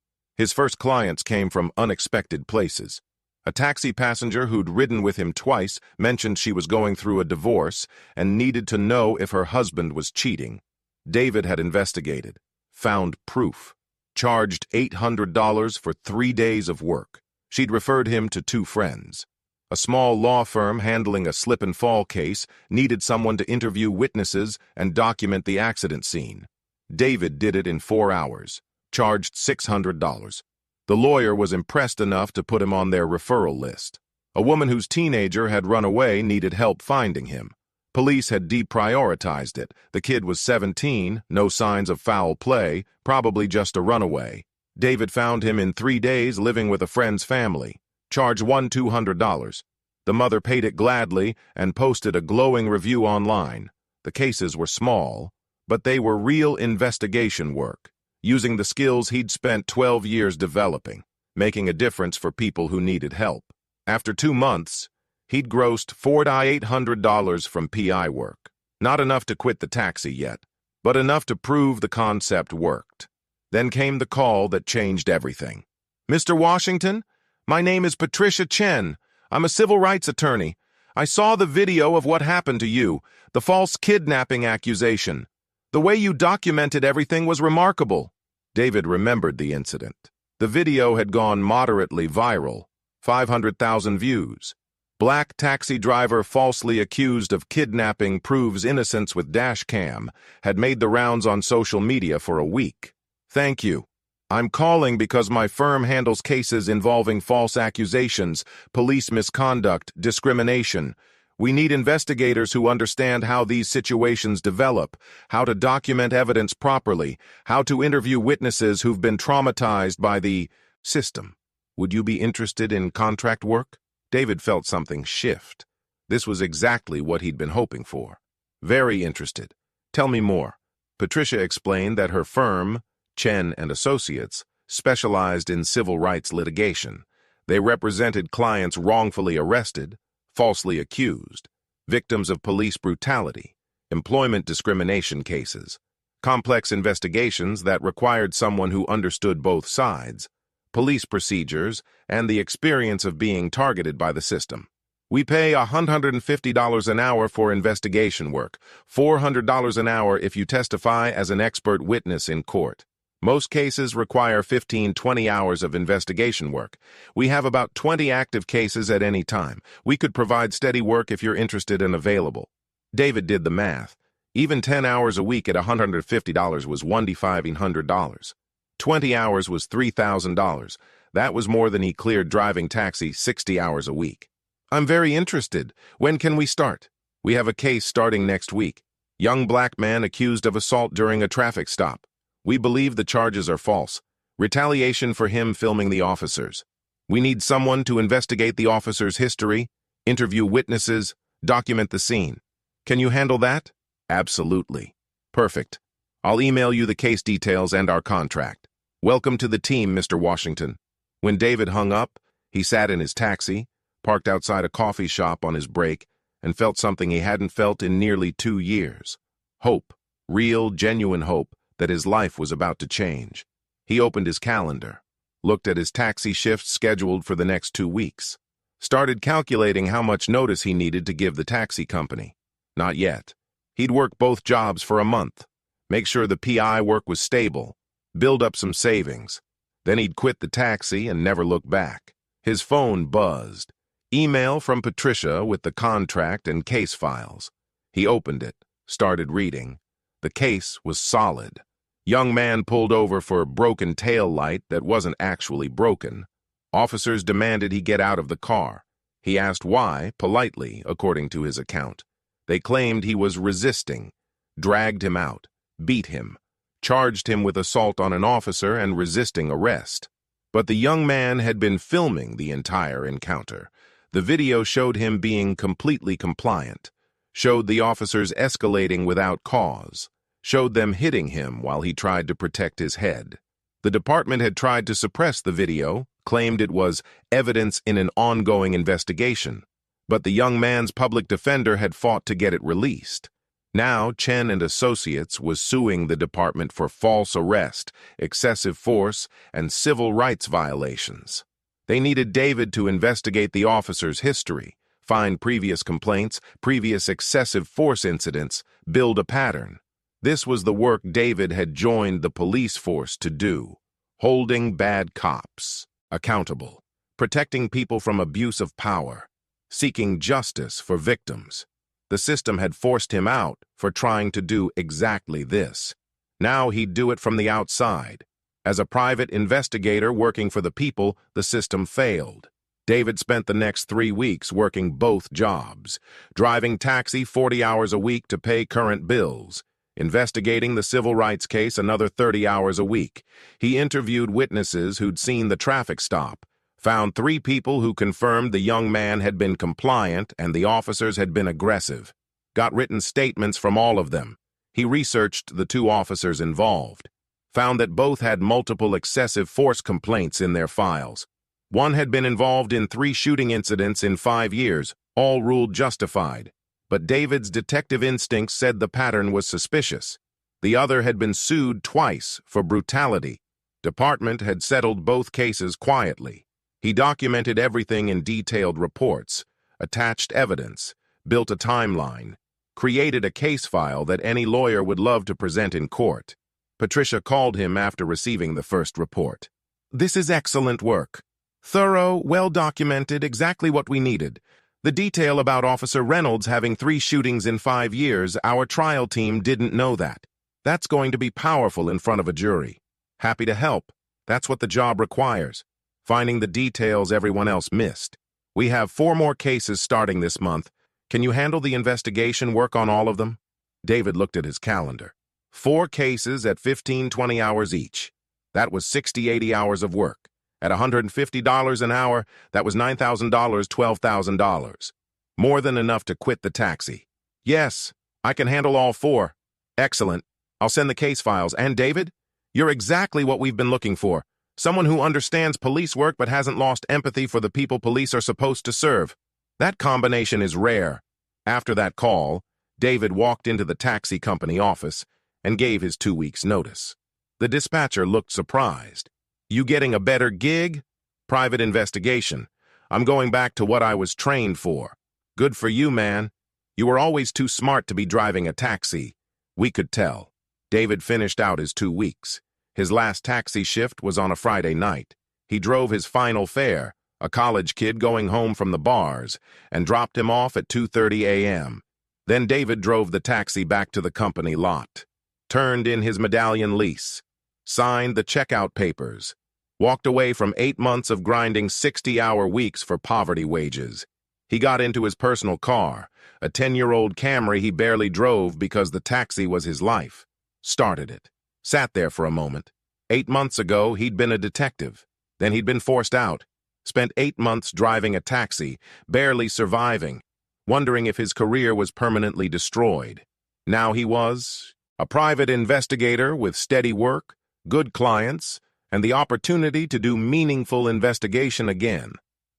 His first clients came from unexpected places. A taxi passenger who'd ridden with him twice mentioned she was going through a divorce and needed to know if her husband was cheating. David had investigated, found proof, charged $800 for 3 days of work. She'd referred him to 2 friends. A small law firm handling a slip-and-fall case needed someone to interview witnesses and document the accident scene. David did it in 4 hours, charged $600. The lawyer was impressed enough to put him on their referral list. A woman whose teenager had run away needed help finding him. Police had deprioritized it. The kid was 17, no signs of foul play, probably just a runaway. David found him in 3 days living with a friend's family. Charged $200. The mother paid it gladly and posted a glowing review online. The cases were small, but they were real investigation work, using the skills he'd spent 12 years developing, making a difference for people who needed help. After 2 months, he'd grossed $4,800 from PI work. Not enough to quit the taxi yet, but enough to prove the concept worked. Then came the call that changed everything. "Mr. Washington, my name is Patricia Chen. I'm a civil rights attorney. I saw the video of what happened to you, the false kidnapping accusation. The way you documented everything was remarkable." David remembered the incident. The video had gone moderately viral, 500,000 views. Black taxi driver falsely accused of kidnapping proves innocence with dash cam had made the rounds on social media for a week. "Thank you. I'm calling because my firm handles cases involving false accusations, police misconduct, discrimination. We need investigators who understand how these situations develop, how to document evidence properly, how to interview witnesses who've been traumatized by the system. Would you be interested in contract work?" David felt something shift. This was exactly what he'd been hoping for. "Very interested. Tell me more." Patricia explained that her firm, Chen and Associates, specialized in civil rights litigation. They represented clients wrongfully arrested, falsely accused, victims of police brutality, employment discrimination cases, complex investigations that required someone who understood both sides, police procedures, and the experience of being targeted by the system. "We pay $150 an hour for investigation work, $400 an hour if you testify as an expert witness in court. Most cases require 15-20 hours of investigation work. We have about 20 active cases at any time. We could provide steady work if you're interested and available." David did the math. Even 10 hours a week at $150 was $1,500. 20 hours was $3,000. That was more than he cleared driving taxi 60 hours a week. "I'm very interested. When can we start?" "We have a case starting next week. Young black man accused of assault during a traffic stop. We believe the charges are false. Retaliation for him filming the officers. We need someone to investigate the officer's history, interview witnesses, document the scene. Can you handle that?" "Absolutely." "Perfect. I'll email you the case details and our contract. Welcome to the team, Mr. Washington." When David hung up, he sat in his taxi, parked outside a coffee shop on his break, and felt something he hadn't felt in nearly 2 years. Hope, real, genuine hope that his life was about to change. He opened his calendar, looked at his taxi shifts scheduled for the next 2 weeks, started calculating how much notice he needed to give the taxi company. Not yet. He'd work both jobs for a month, make sure the PI work was stable, build up some savings. Then he'd quit the taxi and never look back. His phone buzzed. Email from Patricia with the contract and case files. He opened it, started reading. The case was solid. Young man pulled over for a broken tail light that wasn't actually broken. Officers demanded he get out of the car. He asked why, politely, according to his account. They claimed he was resisting, dragged him out, beat him, charged him with assault on an officer and resisting arrest. But the young man had been filming the entire encounter. The video showed him being completely compliant, showed the officers escalating without cause, showed them hitting him while he tried to protect his head. The department had tried to suppress the video, claimed it was evidence in an ongoing investigation, but the young man's public defender had fought to get it released. Now, Chen and Associates was suing the department for false arrest, excessive force, and civil rights violations. They needed David to investigate the officer's history, find previous complaints, previous excessive force incidents, build a pattern. This was the work David had joined the police force to do, holding bad cops accountable, protecting people from abuse of power, seeking justice for victims. The system had forced him out for trying to do exactly this. Now he'd do it from the outside. As a private investigator working for the people, the system failed. David spent the next 3 weeks working both jobs, driving taxi 40 hours a week to pay current bills, investigating the civil rights case another 30 hours a week. He interviewed witnesses who'd seen the traffic stop, found 3 people who confirmed the young man had been compliant and the officers had been aggressive, got written statements from all of them. He researched the 2 officers involved, found that both had multiple excessive force complaints in their files. One had been involved in 3 shooting incidents in 5 years, all ruled justified. But David's detective instincts said the pattern was suspicious. The other had been sued twice for brutality. Department had settled both cases quietly. He documented everything in detailed reports, attached evidence, built a timeline, created a case file that any lawyer would love to present in court. Patricia called him after receiving the first report. "This is excellent work. Thorough, well-documented, exactly what we needed. The detail about Officer Reynolds having 3 shootings in 5 years, our trial team didn't know that. That's going to be powerful in front of a jury. Happy to help. That's what the job requires. Finding the details everyone else missed. We have 4 more cases starting this month. Can you handle the investigation work on all of them?" David looked at his calendar. 4 cases at 15-20 hours each. That was 60-80 hours of work. At $150 an hour, that was $9,000, $12,000. More than enough to quit the taxi. "Yes, I can handle all 4. Excellent. I'll send the case files. And David, you're exactly what we've been looking for. Someone who understands police work but hasn't lost empathy for the people police are supposed to serve. That combination is rare." After that call, David walked into the taxi company office and gave his 2 weeks' notice. The dispatcher looked surprised. "You getting a better gig?" "Private investigation. I'm going back to what I was trained for." "Good for you, man. You were always too smart to be driving a taxi." "We could tell." David finished out his 2 weeks. His last taxi shift was on a Friday night. He drove his final fare, a college kid going home from the bars, and dropped him off at 2:30 a.m. Then David drove the taxi back to the company lot, turned in his medallion lease, signed the checkout papers, walked away from 8 months of grinding 60-hour weeks for poverty wages. He got into his personal car, a 10-year-old Camry he barely drove because the taxi was his life, started it, sat there for a moment. 8 months ago, he'd been a detective. Then he'd been forced out, spent 8 months driving a taxi, barely surviving, wondering if his career was permanently destroyed. Now he was a private investigator with steady work, good clients, and the opportunity to do meaningful investigation again.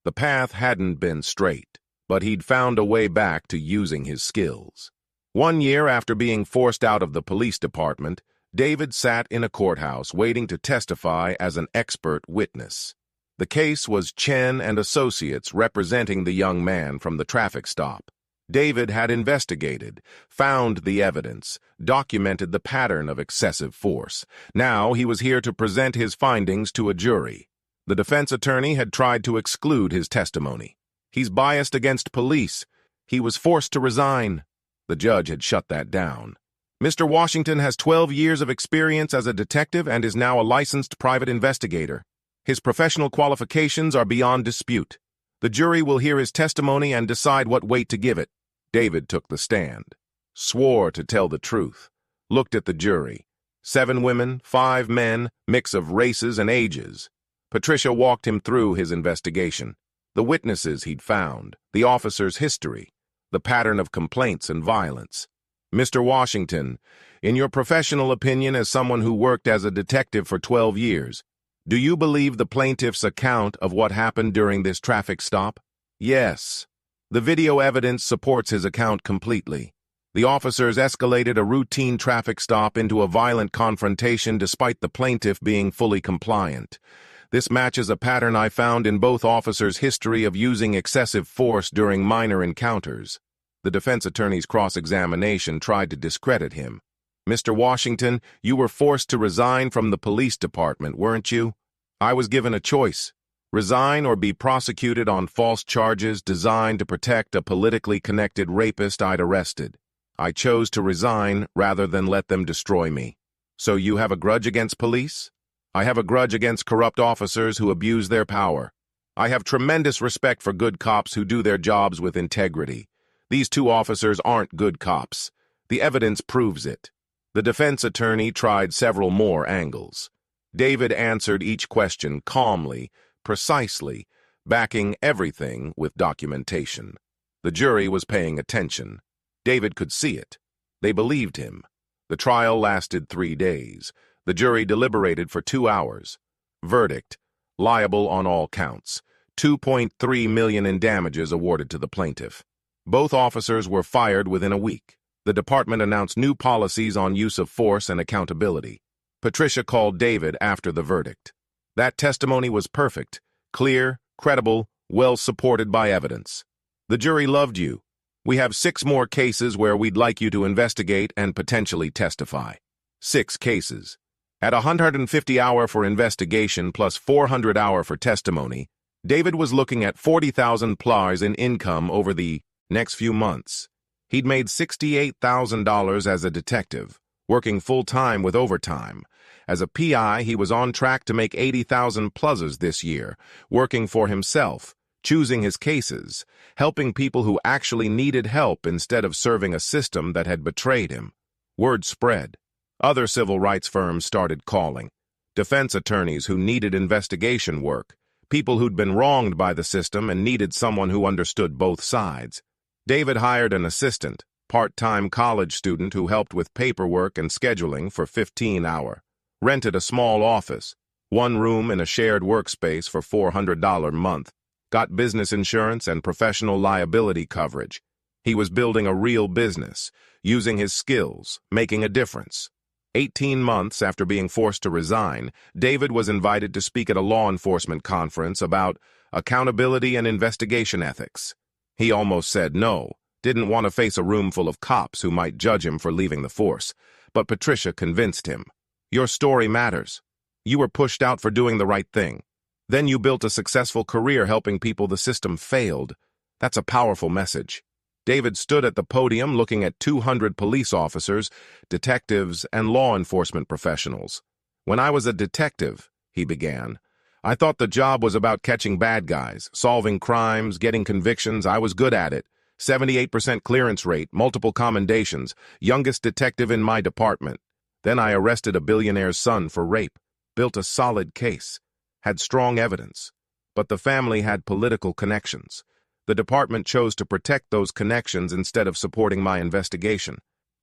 The path hadn't been straight, but he'd found a way back to using his skills. 1 year after being forced out of the police department, David sat in a courthouse waiting to testify as an expert witness. The case was Chen and Associates representing the young man from the traffic stop. David had investigated, found the evidence, documented the pattern of excessive force. Now he was here to present his findings to a jury. The defense attorney had tried to exclude his testimony. "He's biased against police. He was forced to resign." The judge had shut that down. "Mr. Washington has 12 years of experience as a detective and is now a licensed private investigator. His professional qualifications are beyond dispute. The jury will hear his testimony and decide what weight to give it." David took the stand, swore to tell the truth, looked at the jury. 7 women, 5 men, mix of races and ages. Patricia walked him through his investigation, the witnesses he'd found, the officer's history, the pattern of complaints and violence. "Mr. Washington, in your professional opinion as someone who worked as a detective for 12 years, do you believe the plaintiff's account of what happened during this traffic stop?" "Yes. The video evidence supports his account completely. The officers escalated a routine traffic stop into a violent confrontation despite the plaintiff being fully compliant. This matches a pattern I found in both officers' history of using excessive force during minor encounters. The defense attorney's cross-examination tried to discredit him. "Mr. Washington, you were forced to resign from the police department, weren't you? I was given a choice. Resign or be prosecuted on false charges designed to protect a politically connected rapist I'd arrested. I chose to resign rather than let them destroy me. So you have a grudge against police? I have a grudge against corrupt officers who abuse their power. I have tremendous respect for good cops who do their jobs with integrity. These two officers aren't good cops. The evidence proves it." The defense attorney tried several more angles. David answered each question calmly, precisely, backing everything with documentation. The jury was paying attention. David could see it. They believed him. The trial lasted 3 days. The jury deliberated for 2 hours. Verdict: liable on all counts. $2.3 million in damages awarded to the plaintiff. Both officers were fired within a week. The department announced new policies on use of force and accountability. Patricia called David after the verdict. "That testimony was perfect, clear, credible, well supported by evidence. The jury loved you. We have 6 more cases where we'd like you to investigate and potentially testify." 6 cases. At $150 for investigation plus $400 for testimony, David was looking at $40,000 in income over the next few months. He'd made $68,000 as a detective, working full-time with overtime. As a PI, he was on track to make $80,000 this year, working for himself, choosing his cases, helping people who actually needed help instead of serving a system that had betrayed him. Word spread. Other civil rights firms started calling. Defense attorneys who needed investigation work, people who'd been wronged by the system and needed someone who understood both sides. David hired an assistant, part-time college student who helped with paperwork and scheduling for 15 hours. Rented a small office, 1 room in a shared workspace for $400 a month. Got business insurance and professional liability coverage. He was building a real business, using his skills, making a difference. 18 months after being forced to resign, David was invited to speak at a law enforcement conference about accountability and investigation ethics. He almost said no, didn't want to face a room full of cops who might judge him for leaving the force. But Patricia convinced him. "Your story matters. You were pushed out for doing the right thing. Then you built a successful career helping people the system failed. That's a powerful message." David stood at the podium looking at 200 police officers, detectives, and law enforcement professionals. "When I was a detective," he began, "I thought the job was about catching bad guys, solving crimes, getting convictions. I was good at it. 78% clearance rate, multiple commendations, youngest detective in my department. Then I arrested a billionaire's son for rape, built a solid case, had strong evidence. But the family had political connections. The department chose to protect those connections instead of supporting my investigation.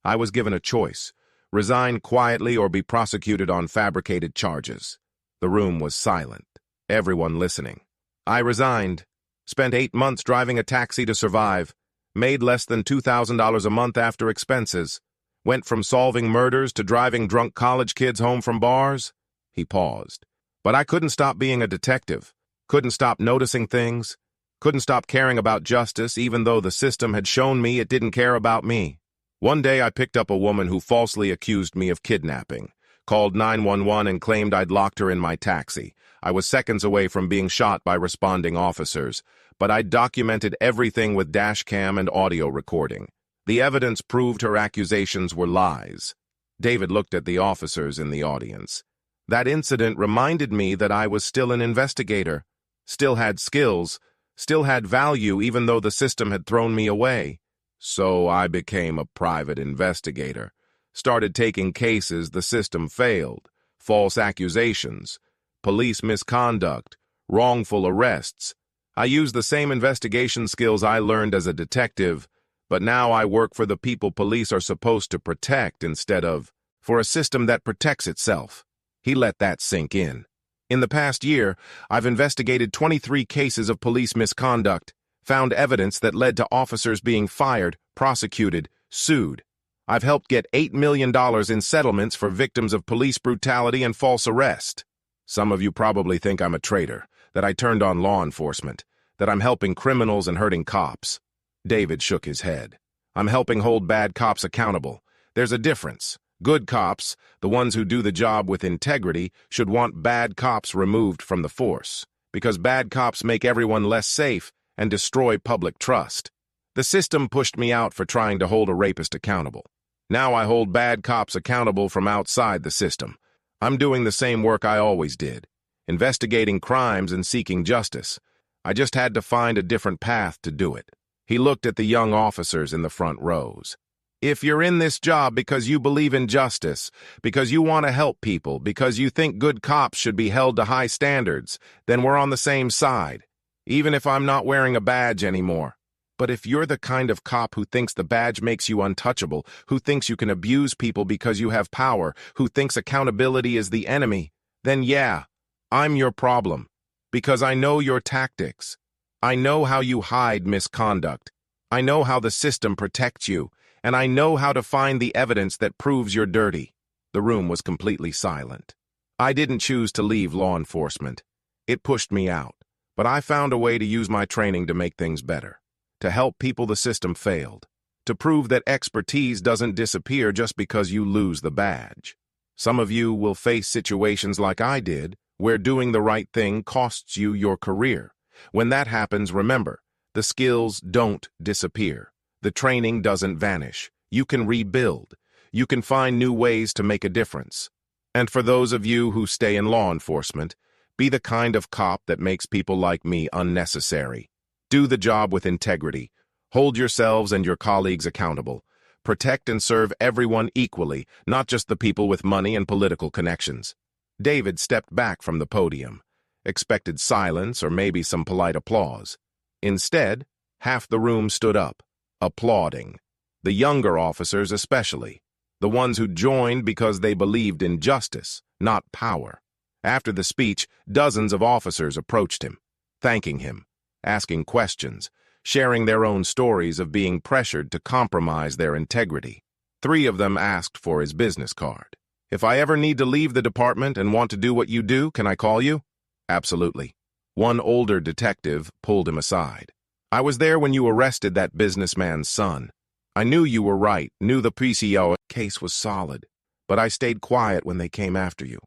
I was given a choice: resign quietly or be prosecuted on fabricated charges." The room was silent, everyone listening. "I resigned. Spent 8 months driving a taxi to survive. Made less than $2,000 a month after expenses. Went from solving murders to driving drunk college kids home from bars." He paused. "But I couldn't stop being a detective. Couldn't stop noticing things. Couldn't stop caring about justice, even though the system had shown me it didn't care about me. One day I picked up a woman who falsely accused me of kidnapping, called 911 and claimed I'd locked her in my taxi. I was seconds away from being shot by responding officers, but I documented everything with dash cam and audio recording. The evidence proved her accusations were lies." David looked at the officers in the audience. "That incident reminded me that I was still an investigator, still had skills, still had value even though the system had thrown me away. So I became a private investigator, started taking cases the system failed, false accusations, police misconduct, wrongful arrests. I used the same investigation skills I learned as a detective, but now I work for the people police are supposed to protect instead of for a system that protects itself." He let that sink in. "In the past year, I've investigated 23 cases of police misconduct, found evidence that led to officers being fired, prosecuted, sued. I've helped get $8 million in settlements for victims of police brutality and false arrest. Some of you probably think I'm a traitor, that I turned on law enforcement, that I'm helping criminals and hurting cops. David shook his head. I'm helping hold bad cops accountable. There's a difference. Good cops, the ones who do the job with integrity, should want bad cops removed from the force, because bad cops make everyone less safe and destroy public trust. The system pushed me out for trying to hold a rapist accountable. Now I hold bad cops accountable from outside the system. I'm doing the same work I always did, investigating crimes and seeking justice. I just had to find a different path to do it. He looked at the young officers in the front rows. If you're in this job because you believe in justice, because you want to help people, because you think good cops should be held to high standards, then we're on the same side, even if I'm not wearing a badge anymore. But if you're the kind of cop who thinks the badge makes you untouchable, who thinks you can abuse people because you have power, who thinks accountability is the enemy, then yeah, I'm your problem. Because I know your tactics. I know how you hide misconduct. I know how the system protects you. And I know how to find the evidence that proves you're dirty. The room was completely silent. I didn't choose to leave law enforcement. It pushed me out. But I found a way to use my training to make things better. To help people the system failed. To prove that expertise doesn't disappear just because you lose the badge. Some of you will face situations like I did, where doing the right thing costs you your career. When that happens, remember, the skills don't disappear. The training doesn't vanish. You can rebuild. You can find new ways to make a difference. And for those of you who stay in law enforcement, be the kind of cop that makes people like me unnecessary. Do the job with integrity. Hold yourselves and your colleagues accountable. Protect and serve everyone equally, not just the people with money and political connections. David stepped back from the podium, expected silence or maybe some polite applause. Instead, half the room stood up, applauding. The younger officers especially, the ones who joined because they believed in justice, not power. After the speech, dozens of officers approached him, thanking him, asking questions, sharing their own stories of being pressured to compromise their integrity. 3 of them asked for his business card. If I ever need to leave the department and want to do what you do, can I call you? Absolutely. One older detective pulled him aside. I was there when you arrested that businessman's son. I knew you were right, knew the PCO case was solid, but I stayed quiet when they came after you.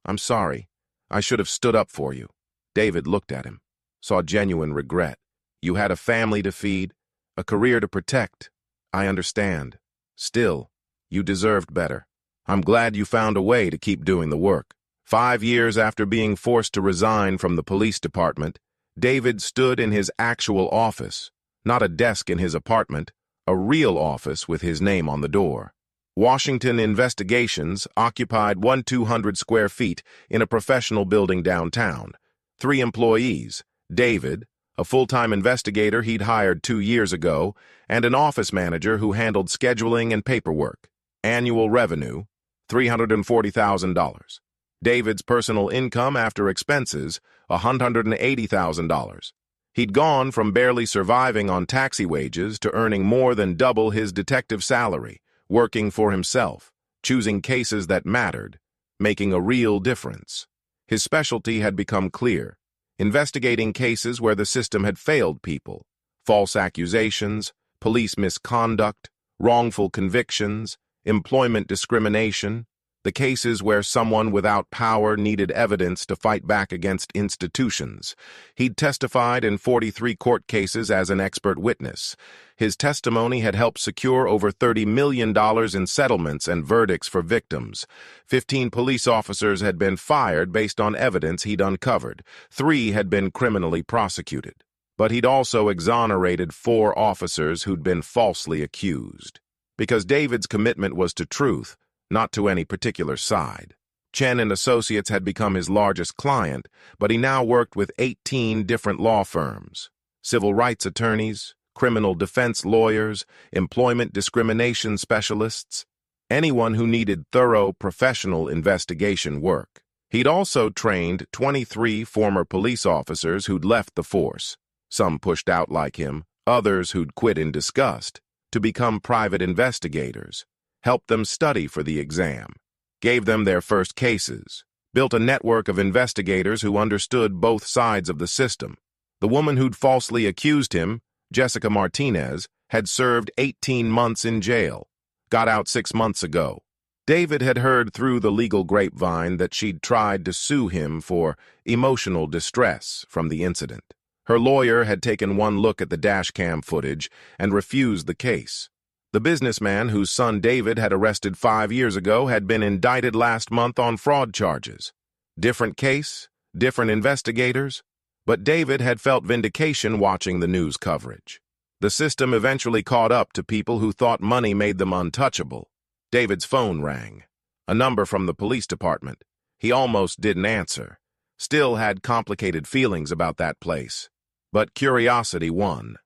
I'm sorry. I should have stood up for you. David looked at him, saw genuine regret. You had a family to feed, a career to protect. I understand. Still, you deserved better. I'm glad you found a way to keep doing the work. 5 years after being forced to resign from the police department, David stood in his actual office, not a desk in his apartment, a real office with his name on the door. Washington Investigations occupied 1,200 square feet in a professional building downtown. 3 employees, David, a full-time investigator he'd hired 2 years ago, and an office manager who handled scheduling and paperwork. Annual revenue, $340,000. David's personal income after expenses, $180,000. He'd gone from barely surviving on taxi wages to earning more than double his detective salary, working for himself, choosing cases that mattered, making a real difference. His specialty had become clear, investigating cases where the system had failed people, false accusations, police misconduct, wrongful convictions, employment discrimination, the cases where someone without power needed evidence to fight back against institutions. He'd testified in 43 court cases as an expert witness. His testimony had helped secure over $30 million in settlements and verdicts for victims. 15 police officers had been fired based on evidence he'd uncovered. 3 had been criminally prosecuted. But he'd also exonerated 4 officers who'd been falsely accused. Because David's commitment was to truth, not to any particular side. Chen and Associates had become his largest client, but he now worked with 18 different law firms, civil rights attorneys, criminal defense lawyers, employment discrimination specialists, anyone who needed thorough professional investigation work. He'd also trained 23 former police officers who'd left the force, some pushed out like him, others who'd quit in disgust, to become private investigators, helped them study for the exam, gave them their first cases, built a network of investigators who understood both sides of the system. The woman who'd falsely accused him, Jessica Martinez, had served 18 months in jail, got out 6 months ago. David had heard through the legal grapevine that she'd tried to sue him for emotional distress from the incident. Her lawyer had taken one look at the dashcam footage and refused the case. The businessman whose son David had arrested 5 years ago had been indicted last month on fraud charges. Different case, different investigators, but David had felt vindication watching the news coverage. The system eventually caught up to people who thought money made them untouchable. David's phone rang. A number from the police department. He almost didn't answer. Still had complicated feelings about that place. But curiosity won.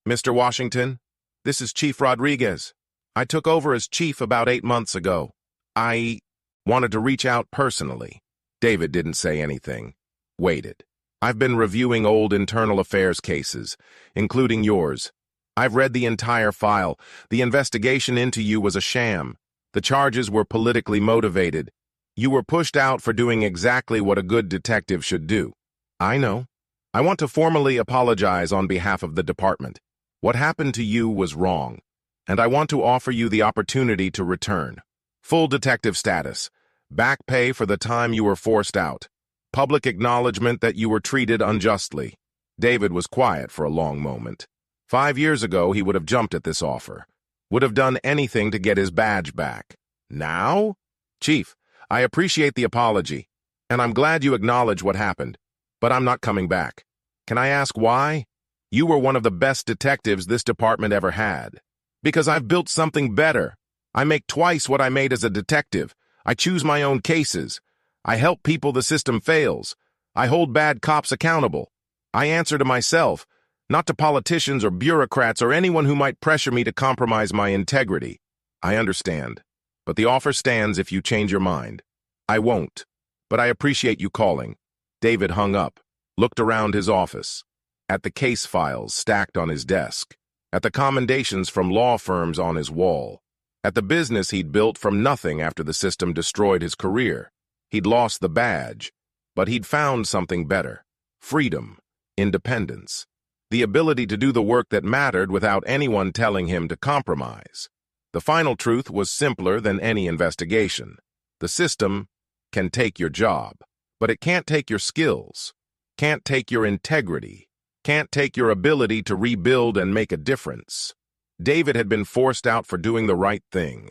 "Mr. Washington, this is Chief Rodriguez. I took over as chief about 8 months ago. I wanted to reach out personally." David didn't say anything. Waited. "I've been reviewing old internal affairs cases, including yours. I've read the entire file. The investigation into you was a sham. The charges were politically motivated. You were pushed out for doing exactly what a good detective should do." "I know. I want to formally apologize on behalf of the department. What happened to you was wrong, and I want to offer you the opportunity to return. Full detective status, back pay for the time you were forced out, public acknowledgement that you were treated unjustly." David was quiet for a long moment. 5 years ago, he would have jumped at this offer, would have done anything to get his badge back. Now? "Chief, I appreciate the apology, and I'm glad you acknowledge what happened, but I'm not coming back. Can I ask why? You were one of the best detectives this department ever had." "Because I've built something better. I make twice what I made as a detective. I choose my own cases. I help people the system fails. I hold bad cops accountable. I answer to myself, not to politicians or bureaucrats or anyone who might pressure me to compromise my integrity." "I understand, but the offer stands if you change your mind." "I won't, but I appreciate you calling." David hung up, looked around his office, at the case files stacked on his desk, at the commendations from law firms on his wall, at the business he'd built from nothing after the system destroyed his career. He'd lost the badge, but he'd found something better: freedom, independence, the ability to do the work that mattered without anyone telling him to compromise. The final truth was simpler than any investigation. The system can take your job, but it can't take your skills, can't take your integrity, can't take your ability to rebuild and make a difference. David had been forced out for doing the right thing,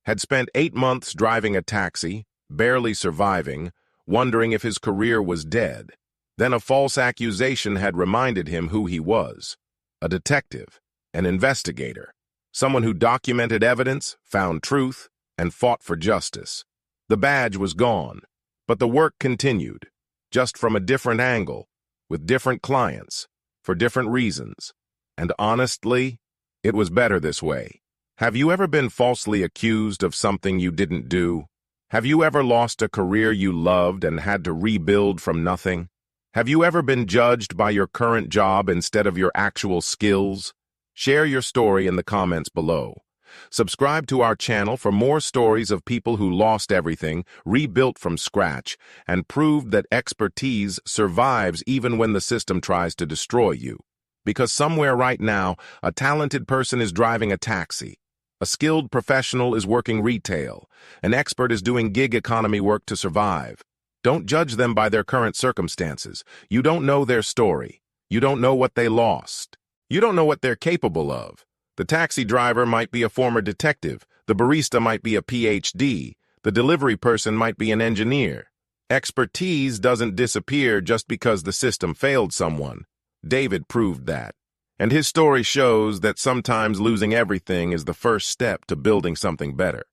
had spent 8 months driving a taxi, barely surviving, wondering if his career was dead. Then a false accusation had reminded him who he was: a detective, an investigator, someone who documented evidence, found truth, and fought for justice. The badge was gone, but the work continued, just from a different angle, with different clients, for different reasons. And honestly, it was better this way. Have you ever been falsely accused of something you didn't do? Have you ever lost a career you loved and had to rebuild from nothing? Have you ever been judged by your current job instead of your actual skills? Share your story in the comments below. Subscribe to our channel for more stories of people who lost everything, rebuilt from scratch, and proved that expertise survives even when the system tries to destroy you. Because somewhere right now, a talented person is driving a taxi. A skilled professional is working retail. An expert is doing gig economy work to survive. Don't judge them by their current circumstances. You don't know their story. You don't know what they lost. You don't know what they're capable of. The taxi driver might be a former detective. The barista might be a PhD. The delivery person might be an engineer. Expertise doesn't disappear just because the system failed someone. David proved that. And his story shows that sometimes losing everything is the first step to building something better.